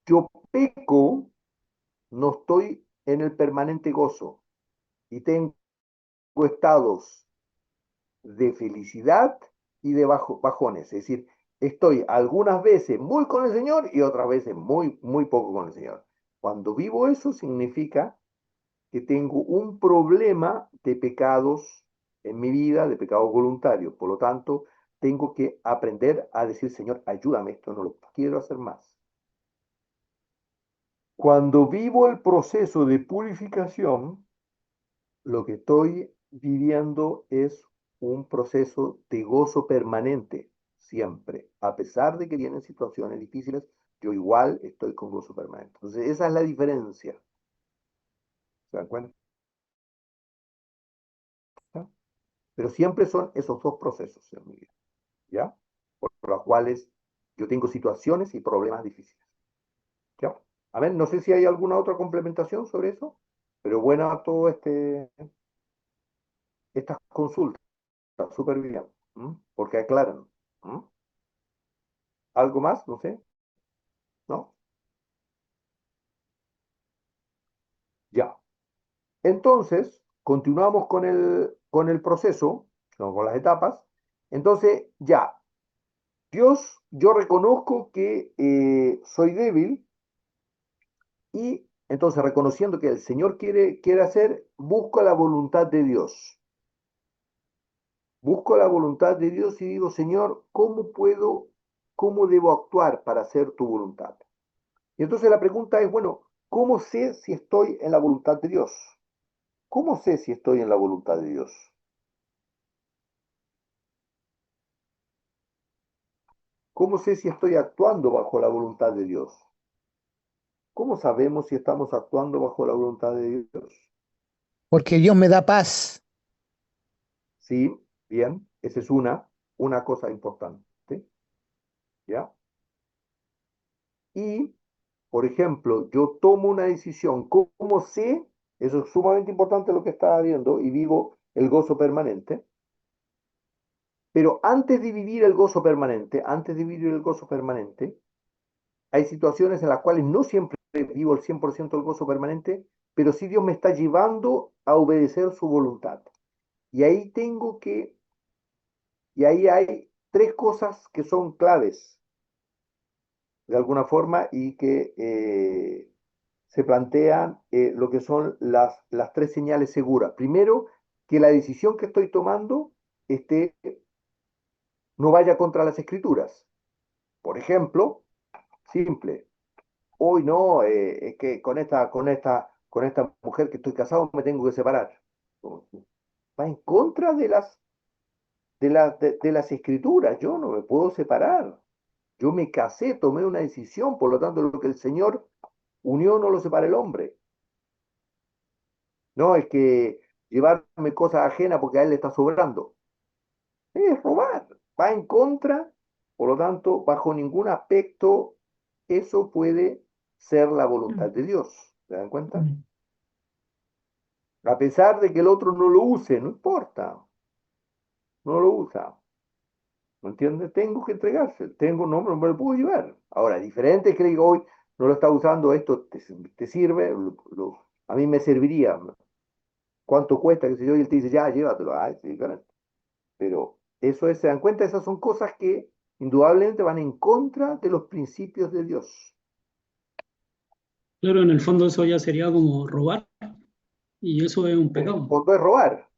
yo peco, no estoy en el permanente gozo y tengo estados de felicidad y de bajones. Es decir, estoy algunas veces muy con el Señor y otras veces muy, muy poco con el Señor. Cuando vivo eso significa que tengo un problema de pecados en mi vida, de pecados voluntarios. Por lo tanto, tengo que aprender a decir, Señor, ayúdame, esto no lo quiero hacer más. Cuando vivo el proceso de purificación, lo que estoy viviendo es un proceso de gozo permanente, siempre. A pesar de que vienen situaciones difíciles, yo igual estoy con gozo permanente. Entonces, esa es la diferencia. ¿Se dan cuenta? Pero siempre son esos dos procesos en mi vida, ¿ya? Por los cuales yo tengo situaciones y problemas difíciles. ¿Ya? A ver, no sé si hay alguna otra complementación sobre eso, pero buena todo estas consultas, súper bien, porque aclaran. ¿M? ¿Algo más? No sé, ¿no? Ya. Entonces, continuamos con el proceso, ¿no? Con las etapas. Entonces, ya, Dios, yo reconozco que soy débil y entonces reconociendo que el Señor quiere hacer, busco la voluntad de Dios. Busco la voluntad de Dios y digo, Señor, cómo debo actuar para hacer tu voluntad? Y entonces la pregunta es, bueno, ¿cómo sé si estoy en la voluntad de Dios? ¿Cómo sé si estoy en la voluntad de Dios? ¿Cómo sé si estoy actuando bajo la voluntad de Dios? ¿Cómo sabemos si estamos actuando bajo la voluntad de Dios? Porque Dios me da paz. Sí, bien, esa es una cosa importante, ¿ya? Y, por ejemplo, yo tomo una decisión, ¿cómo sé? Eso es sumamente importante lo que estaba viendo y vivo el gozo permanente. Pero antes de vivir el gozo permanente, hay situaciones en las cuales no siempre vivo el 100% del gozo permanente, pero sí Dios me está llevando a obedecer su voluntad. Y ahí y ahí hay tres cosas que son claves, de alguna forma, y que se plantean lo que son las tres señales seguras. Primero, que la decisión que estoy tomando no vaya contra las escrituras. Por ejemplo, simple, hoy no, es que con esta mujer que estoy casado me tengo que separar. Va en contra de las escrituras, yo no me puedo separar. Yo me casé, tomé una decisión, por lo tanto lo que el Señor unió no lo separa el hombre. No es que llevarme cosas ajenas porque a él le está sobrando. Es robar, va en contra, por lo tanto, bajo ningún aspecto eso puede ser la voluntad de Dios. ¿Se dan cuenta? A pesar de que el otro no lo use, no importa, no lo usa. ¿Me entiendes? Tengo que entregarse, no me lo puedo llevar. Ahora, diferente es que le digo, hoy no lo está usando, esto te sirve, a mí me serviría. ¿Cuánto cuesta? Que sé yo, y él te dice, ya, llévatelo. Ay, sí, claro. Pero eso es, se dan cuenta, esas son cosas que indudablemente van en contra de los principios de Dios. Claro, en el fondo eso ya sería como robar y eso es un En el pecado. fondo es robar,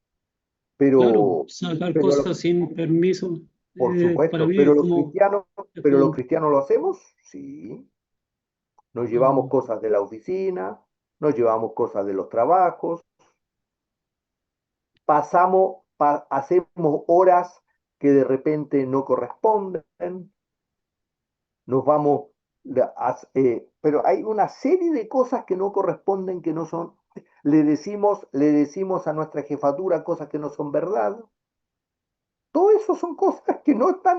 Claro, pero, sacar pero cosas sin permiso, por para supuesto, mí es pero los como, cristianos lo hacemos, sí. Nos llevamos ah, cosas de la oficina, nos llevamos cosas de los trabajos, hacemos horas que de repente no corresponden, nos vamos, pero hay una serie de cosas que no corresponden, que no son, le decimos a nuestra jefatura cosas que no son verdad. Todo eso son cosas que no están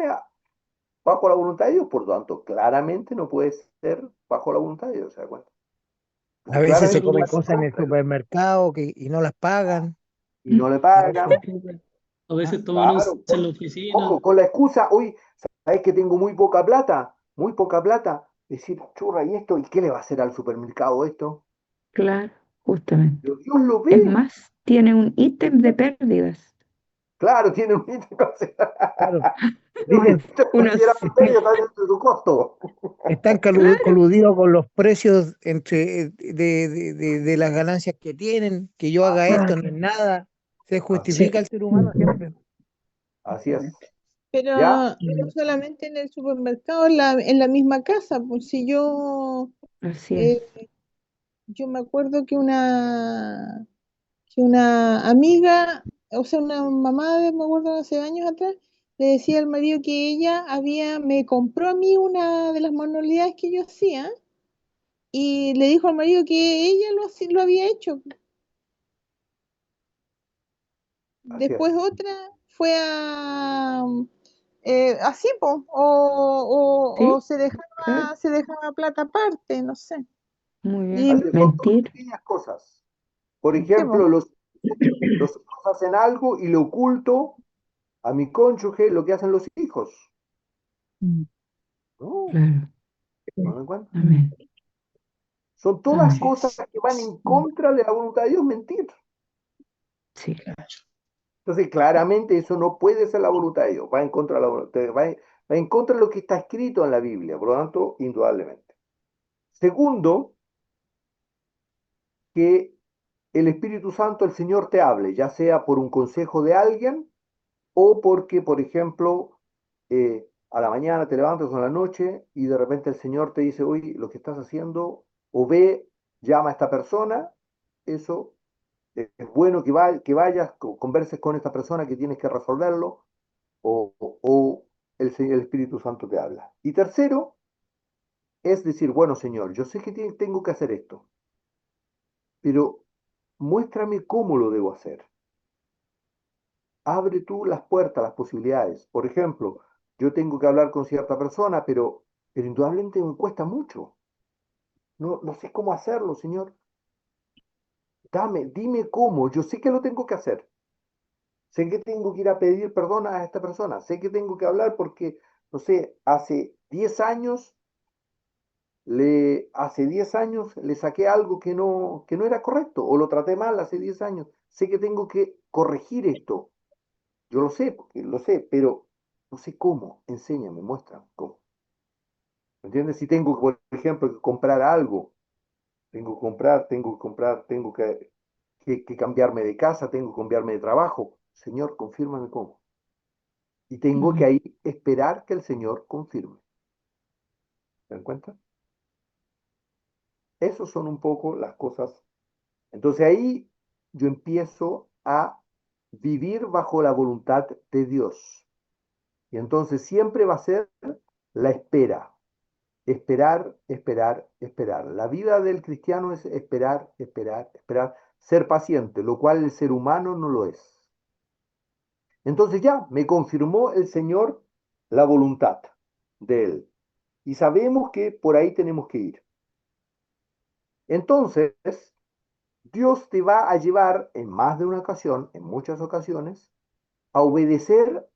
bajo la voluntad de Dios, por lo tanto, claramente no puede ser bajo la voluntad de Dios, ¿se da cuenta? A Porque veces se claramente comen está en cosas en el contra de Dios. supermercado y no las pagan. Y no le Para eso, pagan. a ah, veces toman once Claro, en la oficina. ojo, con la excusa, hoy, ¿sabes que tengo muy poca plata? Muy poca plata. Decir, churra, ¿y esto? ¿Y qué le va a hacer al supermercado esto? Claro, justamente. Pero Dios lo Es ve. más, tiene un ítem de pérdidas. Claro, tiene un ítem, Claro. tiene un Dicen, ítem considerado están, medio también de tu costo. están Claro, coludidos con los precios de las ganancias que tienen, que yo haga Así es, esto no es nada, se así Sí. justifica el ser humano siempre. así es. ¿Ya? Pero solamente en el supermercado, en la misma casa, pues si así es. eh, yo me acuerdo que una amiga, o sea, una mamá, me acuerdo hace años atrás, le decía al marido que me compró a mí una de las manualidades que yo hacía y le dijo al marido que ella lo había hecho. Así Después es. otra fue así, po, o Sí, claro, se dejaba plata aparte, no sé. muy bien. Y Así es, son todas Mentir, pequeñas cosas. Por sí, po. ejemplo, los hijos hacen algo y le oculto a mi cónyuge lo que hacen los hijos. mm, No, claro, no me cuenta. amén, Son todas amén. cosas que van en contra de la voluntad de Dios, mentir. Sí, Entonces, claramente eso no puede ser la voluntad de Dios, va en contra de la voluntad, va en contra de lo que está escrito en la Biblia, por lo tanto, indudablemente. Segundo, que el Espíritu Santo, el Señor te hable, ya sea por un consejo de alguien o porque, por ejemplo, a la mañana te levantas o a la noche y de repente el Señor te dice, oye, lo que estás haciendo, o ve, llama a esta persona, eso es bueno que vayas, converses con esta persona que tienes que resolverlo, o el Espíritu Santo te habla. Y tercero, es decir, bueno, Señor, yo sé que tengo que hacer esto, pero muéstrame cómo lo debo hacer. Abre tú las puertas, las posibilidades. Por ejemplo, yo tengo que hablar con cierta persona, pero indudablemente me cuesta mucho. No, no sé cómo hacerlo, Señor. Dime cómo. Yo sé que lo tengo que hacer. Sé que tengo que ir a pedir perdón a esta persona. Sé que tengo que hablar porque, no sé, hace 10 años le saqué algo que no era correcto o lo traté mal hace 10 años. Sé que tengo que corregir esto. Yo lo sé, porque lo sé, pero no sé cómo. Enséñame, muéstrame cómo. ¿Me entiendes? Si tengo, por ejemplo, que comprar algo, tengo que cambiarme de casa, tengo que cambiarme de trabajo. Señor, confírmame cómo. Y tengo que amén. ahí esperar que el Señor confirme. ¿Se dan cuenta? Esas son un poco las cosas. Entonces ahí yo empiezo a vivir bajo la voluntad de Dios. Y entonces siempre va a ser la espera. Esperar, esperar, esperar. La vida del cristiano es esperar, esperar, esperar, ser paciente, lo cual el ser humano no lo es. Entonces ya me confirmó el Señor la voluntad de Él. Y sabemos que por ahí tenemos que ir. Entonces, Dios te va a llevar en más de una ocasión, en muchas ocasiones, a obedecer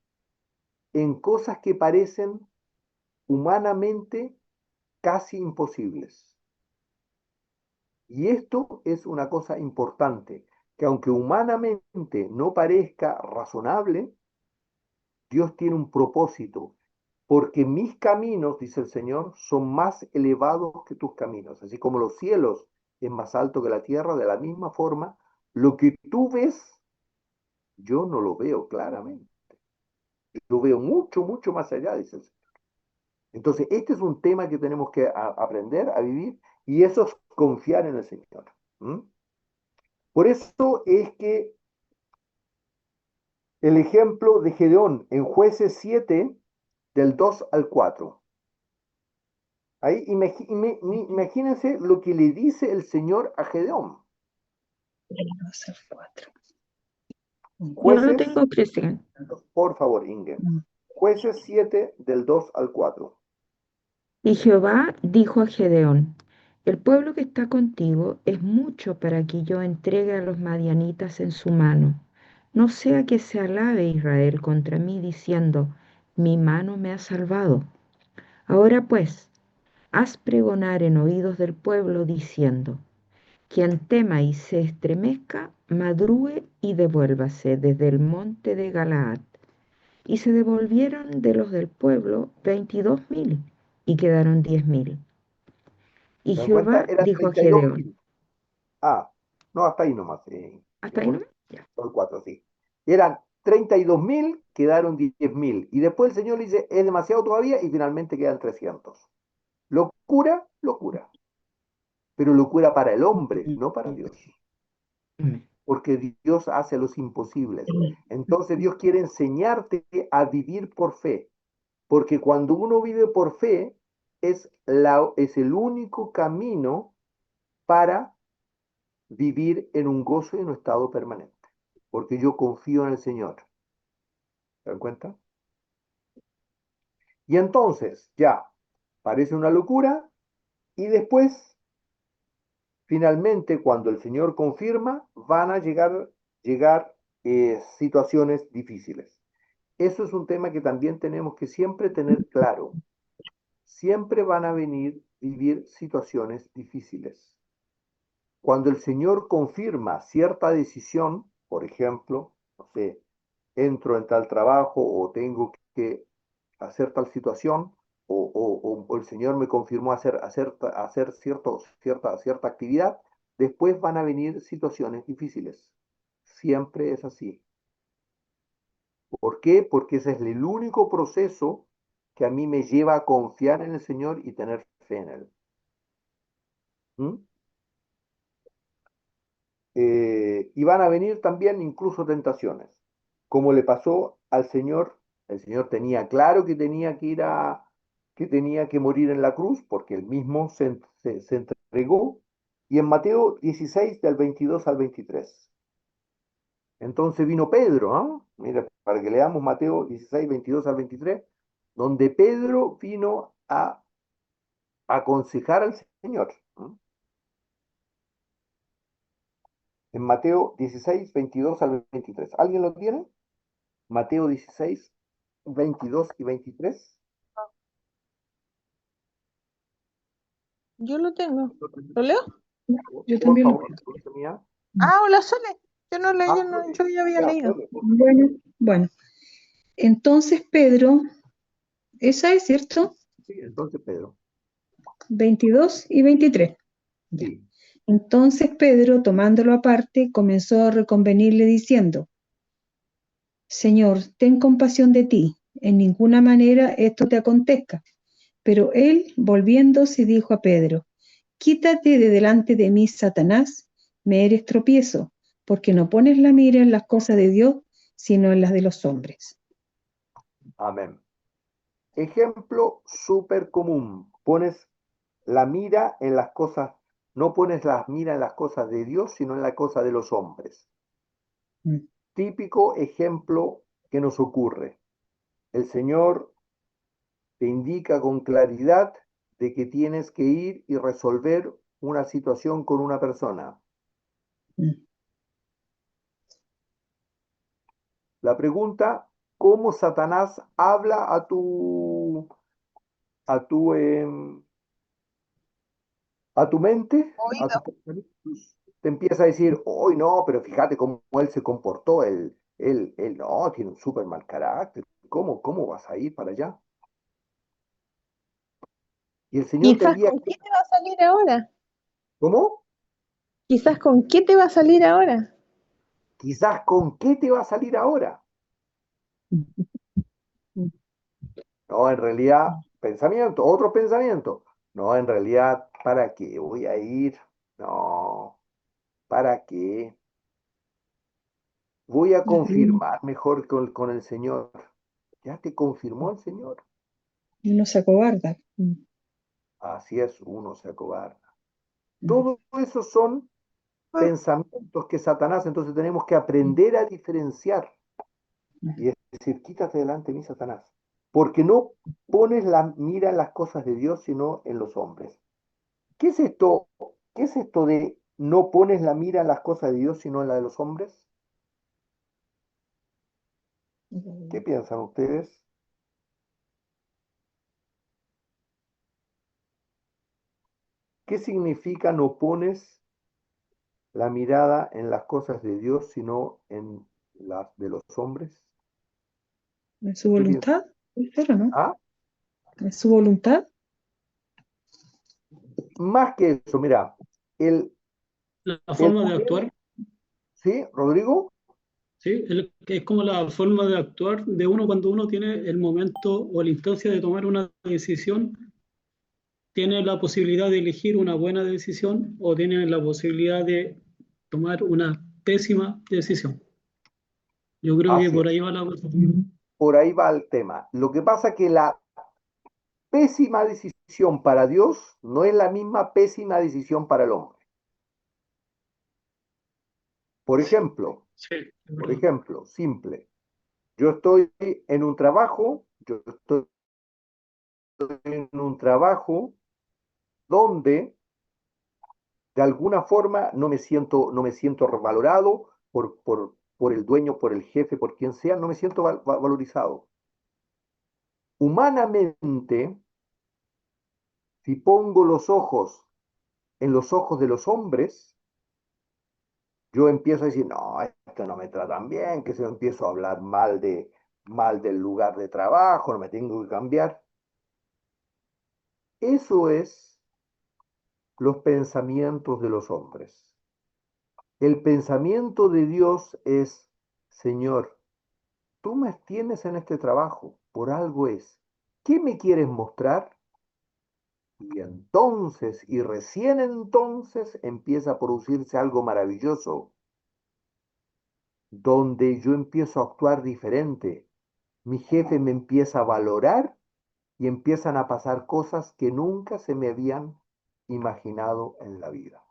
en cosas que parecen humanamente casi imposibles. Y esto es una cosa importante, que aunque humanamente no parezca razonable, Dios tiene un propósito, porque mis caminos, dice el Señor, son más elevados que tus caminos. Así como los cielos es más alto que la tierra, de la misma forma, lo que tú ves, yo no lo veo claramente. Lo veo mucho, mucho más allá, dice el Señor. Entonces, este es un tema que tenemos que aprender a vivir y eso es confiar en el Señor. ¿Mm? Por eso es que el ejemplo de Gedeón en Jueces 7, del 2 al 4. Ahí imagínense lo que le dice el Señor a Gedeón. Yo lo Jueces, tengo, Cristian. por favor, Inge. Jueces 7, del 2 al 4. Y Jehová dijo a Gedeón, el pueblo que está contigo es mucho para que yo entregue a los madianitas en su mano. No sea que se alabe Israel contra mí diciendo, mi mano me ha salvado. Ahora pues, haz pregonar en oídos del pueblo diciendo, quien tema y se estremezca, madrugue y devuélvase desde el monte de Galaad. Y se devolvieron de los del pueblo 22.000 y quedaron 10.000. Y ¿Se dan cuenta? Jehová Eran dijo a 32.000. Gedeón, Ah, no, hasta ahí nomás. ¿hasta ahí no? Ya. Son 4, sí. Eran 32.000, quedaron 10.000. Y después el Señor le dice, es demasiado todavía, y finalmente quedan 300. Locura, locura. Pero locura para el hombre, no para Dios. Amén. Porque Dios hace los imposibles. Entonces Dios quiere enseñarte a vivir por fe. Porque cuando uno vive por fe, es el único camino para vivir en un gozo y en un estado permanente. Porque yo confío en el Señor. ¿Se dan cuenta? Y entonces, ya, parece una locura, y después, finalmente, cuando el Señor confirma, van a llegar situaciones difíciles. Eso es un tema que también tenemos que siempre tener claro. Siempre van a vivir situaciones difíciles. Cuando el Señor confirma cierta decisión, por ejemplo, no sé, entro en tal trabajo o tengo que hacer tal situación, o el Señor me confirmó hacer cierta actividad, después van a venir situaciones difíciles. Siempre es así. ¿Por qué? Porque ese es el único proceso que a mí me lleva a confiar en el Señor y tener fe en Él. ¿Mm? Y van a venir también incluso tentaciones, como le pasó al Señor. El Señor tenía claro que que tenía que morir en la cruz, porque él mismo se entregó, y en Mateo 16, del 22 al 23. Entonces vino Pedro, ¿ah? Mira, para que leamos Mateo 16, 22 al 23, donde Pedro vino a aconsejar al Señor. ¿Ah? En Mateo 16, 22 al 23. ¿Alguien lo tiene? Mateo 16, 22 y 23. Yo lo tengo. ¿Lo leo? Yo Por también lo favor, creo. Dulce mía. Ah, hola, Sole. Yo no leí, Dale. yo ya había Ya, leído. dale, por favor. Bueno, entonces Pedro, esa es cierto, Sí, entonces Pedro. 22 y 23. Ya. Sí. Entonces Pedro, tomándolo aparte, comenzó a reconvenirle diciendo, Señor, ten compasión de ti, en ninguna manera esto te acontezca. Pero él, volviéndose, dijo a Pedro, quítate de delante de mí, Satanás, me eres tropiezo, porque no pones la mira en las cosas de Dios, sino en las de los hombres. Amén. Ejemplo súper común. Pones la mira en las cosas, no pones la mira en las cosas de Dios, sino en la cosa de los hombres. Mm. Típico ejemplo que nos ocurre. El Señor te indica con claridad de que tienes que ir y resolver una situación con una persona. Mm. La pregunta, ¿cómo Satanás habla a tu, a tu mente, a Oído. tu pensamientos? Te empieza a decir, hoy no, pero fíjate cómo él se comportó, él no, tiene un súper mal carácter, ¿cómo vas a ir para allá? Y el Señor te Quizás envía, con qué te va a salir ahora. ¿cómo? Quizás con qué te va a salir ahora. Quizás con qué te va a salir ahora. No, en realidad, pensamiento, otro pensamiento. No, en realidad, ¿para qué voy a ir? No, ¿para qué? Voy a confirmar mejor con el Señor. ¿Ya te confirmó el Señor? Uno se acobarda. Así es, uno se acobarda. Todo eso son pensamientos que Satanás, entonces tenemos que aprender a diferenciar y decir, quítate delante de mí, Satanás, porque no pones la mira en las cosas de Dios, sino en los hombres. ¿Qué es esto? ¿Qué es esto de no pones la mira en las cosas de Dios, sino en la de los hombres? ¿Qué piensan ustedes? ¿Qué significa no pones la mirada en las cosas de Dios, sino en las de los hombres? ¿En su ¿Qué piensas? voluntad? Espera, ¿no? ¿Ah? ¿En su voluntad? Más que eso, mira, el, La el forma de poder, actuar, ¿sí, Rodrigo? ¿sí? Que es como la forma de actuar de uno cuando uno tiene el momento o la instancia de tomar una decisión, tiene la posibilidad de elegir una buena decisión o tiene la posibilidad de tomar una pésima decisión. Yo creo que Así por es, ahí va la cosa. por ahí va el tema. Lo que pasa que la pésima decisión para Dios no es la misma pésima decisión para el hombre. Por ejemplo, Sí, es por verdad. ejemplo, simple. Yo estoy en un trabajo, yo estoy en un trabajo donde de alguna forma no me siento valorado por el dueño, por el jefe, por quien sea, no me siento valorizado. Humanamente, si pongo los ojos en los ojos de los hombres, yo empiezo a decir, no, esto no me tratan bien, que se empiezo a hablar mal del lugar de trabajo, no me tengo que cambiar. Eso es los pensamientos de los hombres. El pensamiento de Dios es, Señor, tú me tienes en este trabajo, por algo es. ¿Qué me quieres mostrar? Y entonces, y recién entonces, empieza a producirse algo maravilloso, donde yo empiezo a actuar diferente. Mi jefe me empieza a valorar y empiezan a pasar cosas que nunca se me habían imaginado en la vida.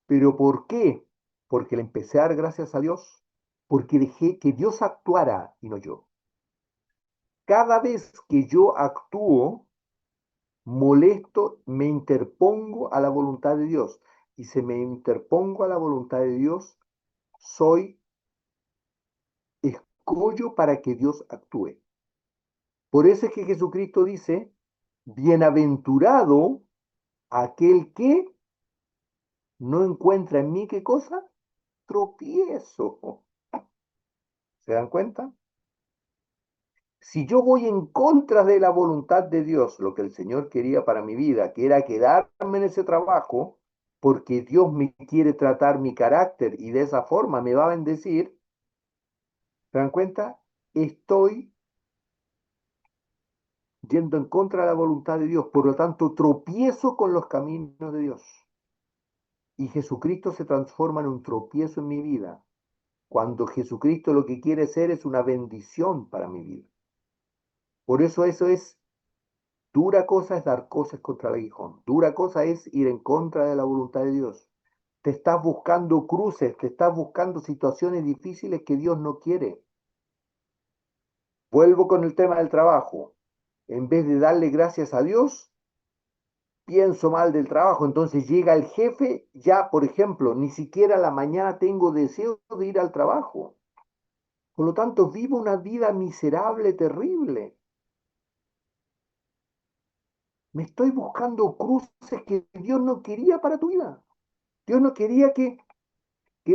¿Pero por qué? Porque le empecé a dar gracias a Dios, porque dejé que Dios actuara y no yo. Cada vez que yo actúo, molesto, me interpongo a la voluntad de Dios. Y si me interpongo a la voluntad de Dios, soy escollo para que Dios actúe. Por eso es que Jesucristo dice, bienaventurado aquel que no encuentra en mí, ¿qué cosa? Tropiezo. ¿Se dan cuenta? Si yo voy en contra de la voluntad de Dios, lo que el Señor quería para mi vida, que era quedarme en ese trabajo, porque Dios me quiere tratar mi carácter y de esa forma me va a bendecir, ¿se dan cuenta? Estoy yendo en contra de la voluntad de Dios, por lo tanto tropiezo con los caminos de Dios. Y Jesucristo se transforma en un tropiezo en mi vida, cuando Jesucristo lo que quiere ser es una bendición para mi vida. Por eso es dura cosa es dar cosas contra el aguijón. Dura cosa es ir en contra de la voluntad de Dios. Te estás buscando cruces, te estás buscando situaciones difíciles que Dios no quiere. Vuelvo con el tema del trabajo. En vez de darle gracias a Dios, pienso mal del trabajo. Entonces llega el jefe, ya, por ejemplo, ni siquiera a la mañana tengo deseo de ir al trabajo. Por lo tanto, vivo una vida miserable, terrible. Me estoy buscando cruces que Dios no quería para tu vida. Dios no quería que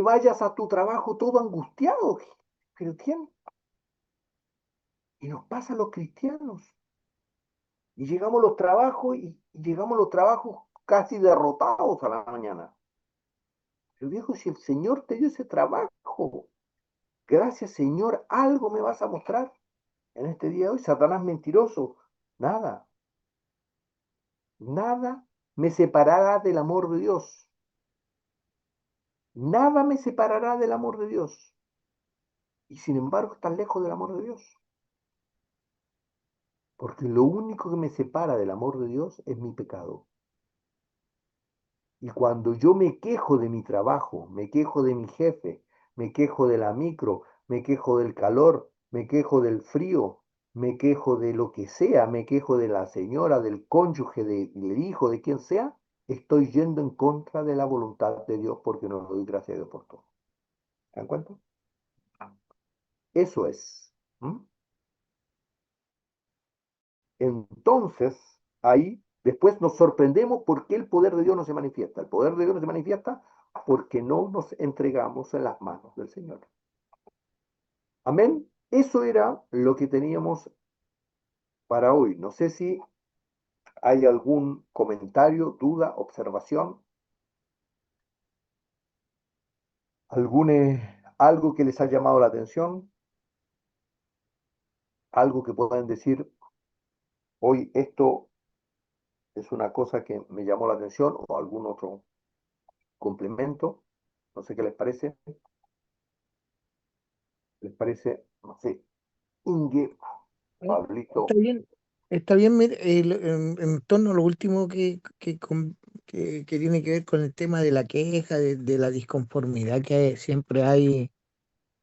vayas a tu trabajo todo angustiado. Pero ¿quién? Y nos pasa a los cristianos. Y llegamos a los trabajos y llegamos a los trabajos casi derrotados a la mañana. Pero viejo, si el Señor te dio ese trabajo, gracias Señor, algo me vas a mostrar en este día de hoy. Satanás mentiroso. Nada, nada me separará del amor de Dios. Nada me separará del amor de Dios. Y sin embargo estás lejos del amor de Dios. Porque lo único que me separa del amor de Dios es mi pecado. Y cuando yo me quejo de mi trabajo, me quejo de mi jefe, me quejo de la micro, me quejo del calor, me quejo del frío, me quejo de lo que sea, me quejo de la señora, del cónyuge, del hijo, de quien sea, estoy yendo en contra de la voluntad de Dios porque no le doy gracias a Dios por todo. ¿Se dan cuenta? Eso es. ¿Mm? Entonces, ahí después nos sorprendemos por qué el poder de Dios no se manifiesta. El poder de Dios no se manifiesta porque no nos entregamos en las manos del Señor. Amén. Eso era lo que teníamos para hoy. No sé si hay algún comentario, duda, observación, algo que les ha llamado la atención, algo que puedan decir, hoy esto es una cosa que me llamó la atención, o algún otro complemento. No sé qué les parece. ¿Les parece? No sé. Inge, Pablito. Está bien, mire, en torno a lo último que tiene que ver con el tema de la queja, de la disconformidad que siempre hay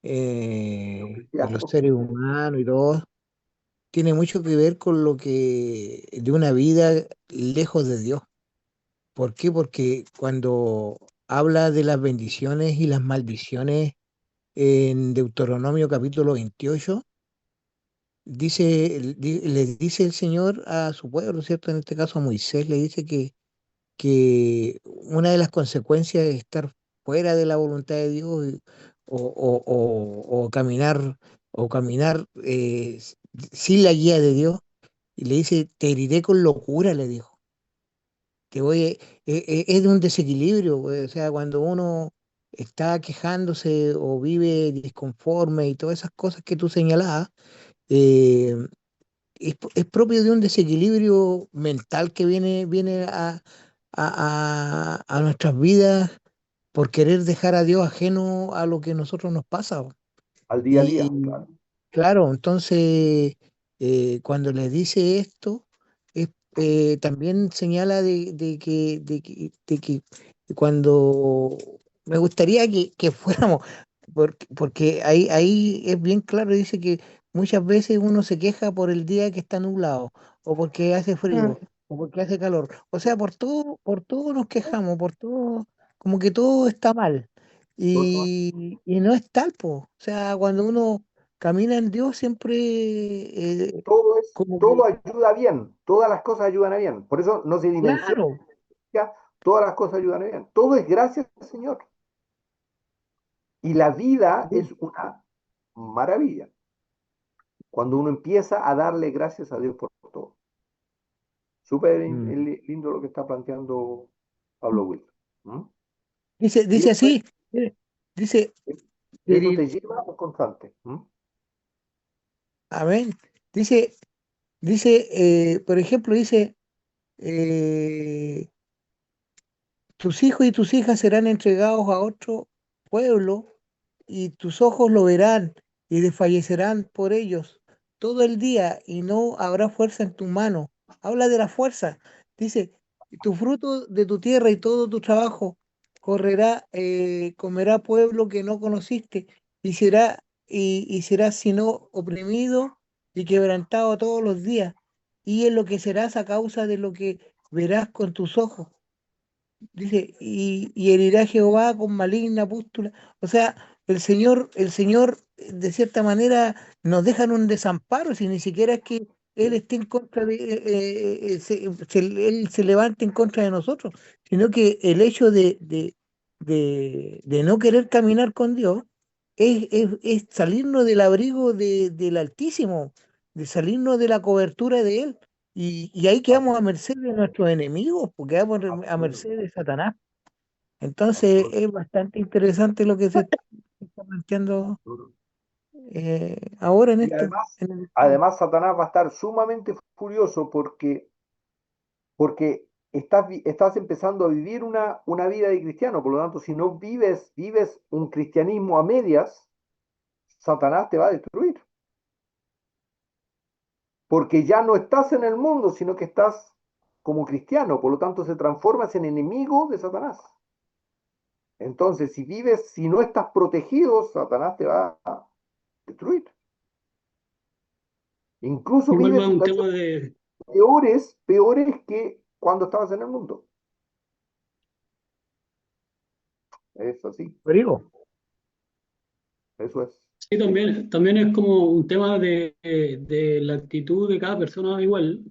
en los seres humanos y todo, tiene mucho que ver con lo que de una vida lejos de Dios. ¿Por qué? Porque cuando habla de las bendiciones y las maldiciones en Deuteronomio capítulo 28, le dice el Señor a su pueblo, ¿cierto? En este caso a Moisés, le dice que una de las consecuencias de estar fuera de la voluntad de Dios o caminar sin la guía de Dios, y le dice, te heriré con locura, le dijo. Es de un desequilibrio, pues, o sea, cuando uno está quejándose o vive disconforme y todas esas cosas que tú señalabas, eh, es propio de un desequilibrio mental que viene a nuestras vidas por querer dejar a Dios ajeno a lo que a nosotros nos pasa. Al día a Y, día, y, claro. claro, entonces cuando les dice esto, también señala de que cuando me gustaría que fuéramos, porque ahí es bien claro, dice que muchas veces uno se queja por el día que está nublado, o porque hace frío, o porque hace calor. O sea, por todo nos quejamos, por todo, como que todo está mal. Y no es tal, po. O sea, cuando uno camina en Dios siempre como todo que, ayuda bien, todas las cosas ayudan a bien. Por eso no se dimensiona, claro, todas las cosas ayudan a bien. Todo es gracias al Señor. Y la vida es una maravilla cuando uno empieza a darle gracias a Dios por todo. Súper mm, lindo lo que está planteando Pablo Wilson. ¿Mm? Y dice así, dice, eso eh, te lleva a constante. ¿Mm? amén, dice, por ejemplo, dice, eh, tus hijos y tus hijas serán entregados a otro pueblo y tus ojos lo verán y desfallecerán por ellos todo el día y no habrá fuerza en tu mano. Habla de la fuerza. Dice, tu fruto de tu tierra y todo tu trabajo comerá pueblo que no conociste y será sino oprimido y quebrantado todos los días y enloquecerás a causa de lo que verás con tus ojos. Dice, y herirá Jehová con maligna pústula. O sea, el Señor, de cierta manera, nos deja en un desamparo, si ni siquiera es que Él esté en contra Él se levante en contra de nosotros, sino que el hecho de no querer caminar con Dios es salirnos del abrigo del Altísimo, de salirnos de la cobertura de Él. Y ahí quedamos a merced de nuestros enemigos, porque quedamos a merced de Satanás. Entonces es bastante interesante lo que se está planteando ahora en Y esto. además, además Satanás va a estar sumamente furioso porque estás empezando a vivir una vida de cristiano. Por lo tanto, si no vives un cristianismo a medias, Satanás te va a destruir. Porque ya no estás en el mundo, sino que estás como cristiano. Por lo tanto, se transformas en enemigo de Satanás. Entonces, si no estás protegido, Satanás te va a destruir. Incluso Igual va vives un tema situaciones de, peores que cuando estabas en el mundo. Es así, Rodrigo, eso es. sí, también es como un tema de la actitud de cada persona igual.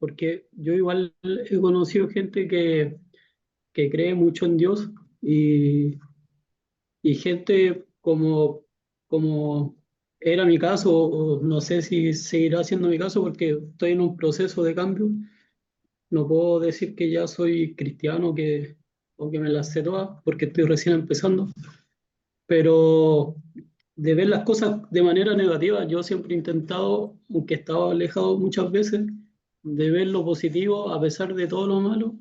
porque yo igual he conocido gente que cree mucho en Dios y, y gente como era mi caso, o no sé si seguirá siendo mi caso porque estoy en un proceso de cambio. No puedo decir que ya soy cristiano o que me las sé todas porque estoy recién empezando, pero de ver las cosas de manera negativa, yo siempre he intentado, aunque estaba alejado muchas veces, de ver lo positivo a pesar de todo lo malo.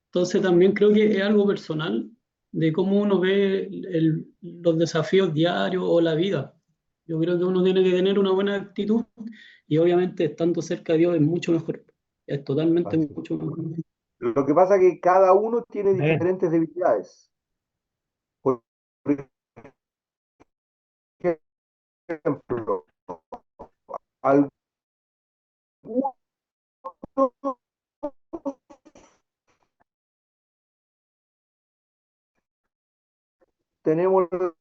Entonces también creo que es algo personal de cómo uno ve los desafíos diarios o la vida. Yo creo que uno tiene que tener una buena actitud y obviamente estando cerca de Dios es mucho mejor. Es totalmente Así es. mucho mejor. Lo que pasa es que cada uno tiene Amén. diferentes debilidades. Por ejemplo, algunos tenemos las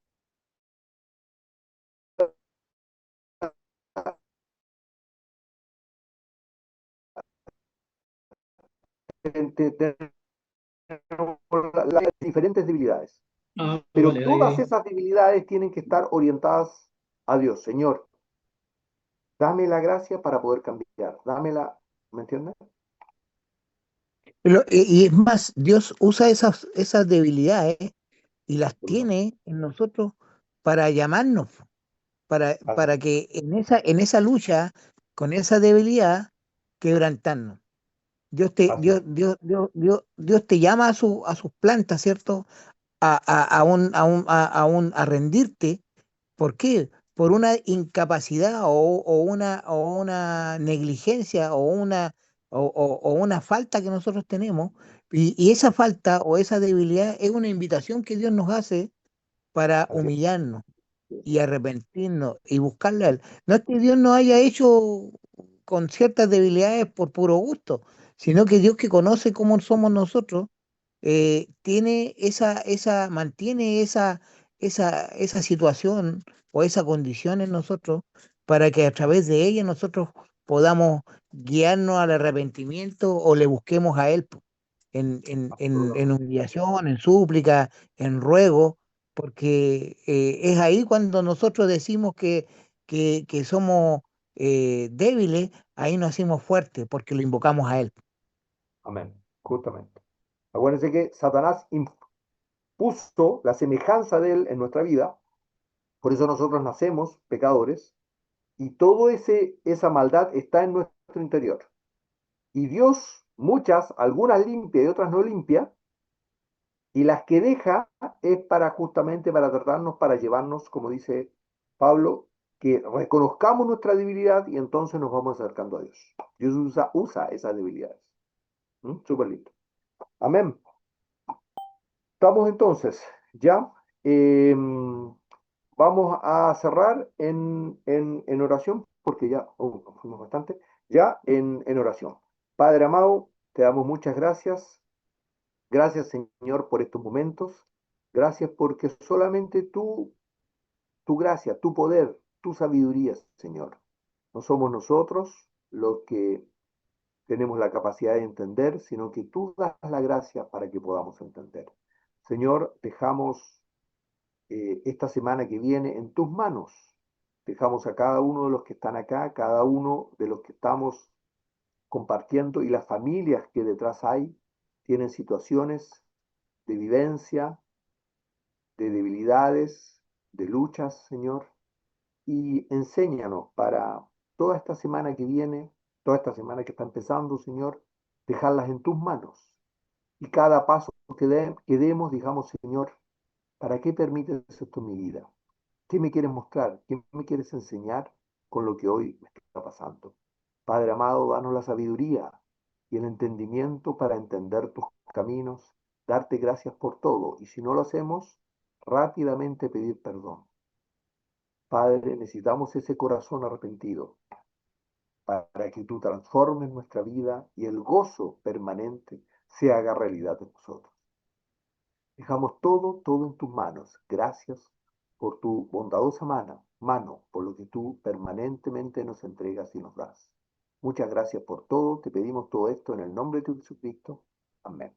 diferentes debilidades, Ah, pero vale, todas ahí. esas debilidades tienen que estar orientadas a Dios. Señor, dame la gracia para poder cambiar. Dámela, ¿me entiendes? Y es más, Dios usa esas debilidades y las Absolutamente. tiene en nosotros para llamarnos, Así, para que en esa lucha, con esa debilidad, quebrantarnos. así es. Dios te llama a sus plantas, ¿cierto? A rendirte. ¿Por qué? Por una incapacidad o una negligencia o una falta que nosotros tenemos. Y esa falta o esa debilidad es una invitación que Dios nos hace para Así humillarnos es. y arrepentirnos y buscarle a Él. No es que Dios nos haya hecho con ciertas debilidades por puro gusto, sino que Dios, que conoce cómo somos nosotros, tiene mantiene esa situación o esa condición en nosotros para que a través de ella nosotros podamos guiarnos al arrepentimiento o le busquemos a Él po, en Absolutamente. humillación, en súplica, en ruego, porque es ahí cuando nosotros decimos que somos débiles, ahí nos hacemos fuertes porque lo invocamos a Él. Amén. Justamente. Acuérdense que Satanás impuso la semejanza de él en nuestra vida, por eso nosotros nacemos pecadores y todo esa maldad está en nuestro interior. Y Dios, muchas, algunas limpia y otras no limpia, y las que deja es para justamente para tratarnos, para llevarnos, como dice Pablo, que reconozcamos nuestra debilidad y entonces nos vamos acercando a Dios. Dios usa esas debilidades. Súper lindo. Amén. Estamos entonces, ya. Vamos a cerrar en oración, porque ya fuimos bastante, ya en oración. Padre amado, te damos muchas gracias. Gracias, Señor, por estos momentos. Gracias porque solamente tú, tu gracia, tu poder, tu sabiduría, Señor. No somos nosotros los que tenemos la capacidad de entender, sino que tú das la gracia para que podamos entender. Señor, dejamos esta semana que viene en tus manos. Dejamos a cada uno de los que están acá, cada uno de los que estamos compartiendo y las familias que detrás hay tienen situaciones de vivencia, de debilidades, de luchas, Señor, y enséñanos para toda esta semana que viene, toda esta semana que está empezando, Señor, dejarlas en tus manos. Y cada paso que demos, digamos, Señor, ¿para qué permites esto en mi vida? ¿Qué me quieres mostrar? ¿Qué me quieres enseñar con lo que hoy me está pasando? Padre amado, danos la sabiduría y el entendimiento para entender tus caminos, darte gracias por todo. Y si no lo hacemos, rápidamente pedir perdón. Padre, necesitamos ese corazón arrepentido para que tú transformes nuestra vida y el gozo permanente se haga realidad en nosotros. Dejamos todo en tus manos. Gracias por tu bondadosa mano, por lo que tú permanentemente nos entregas y nos das. Muchas gracias por todo. Te pedimos todo esto en el nombre de tu Jesucristo. Amén.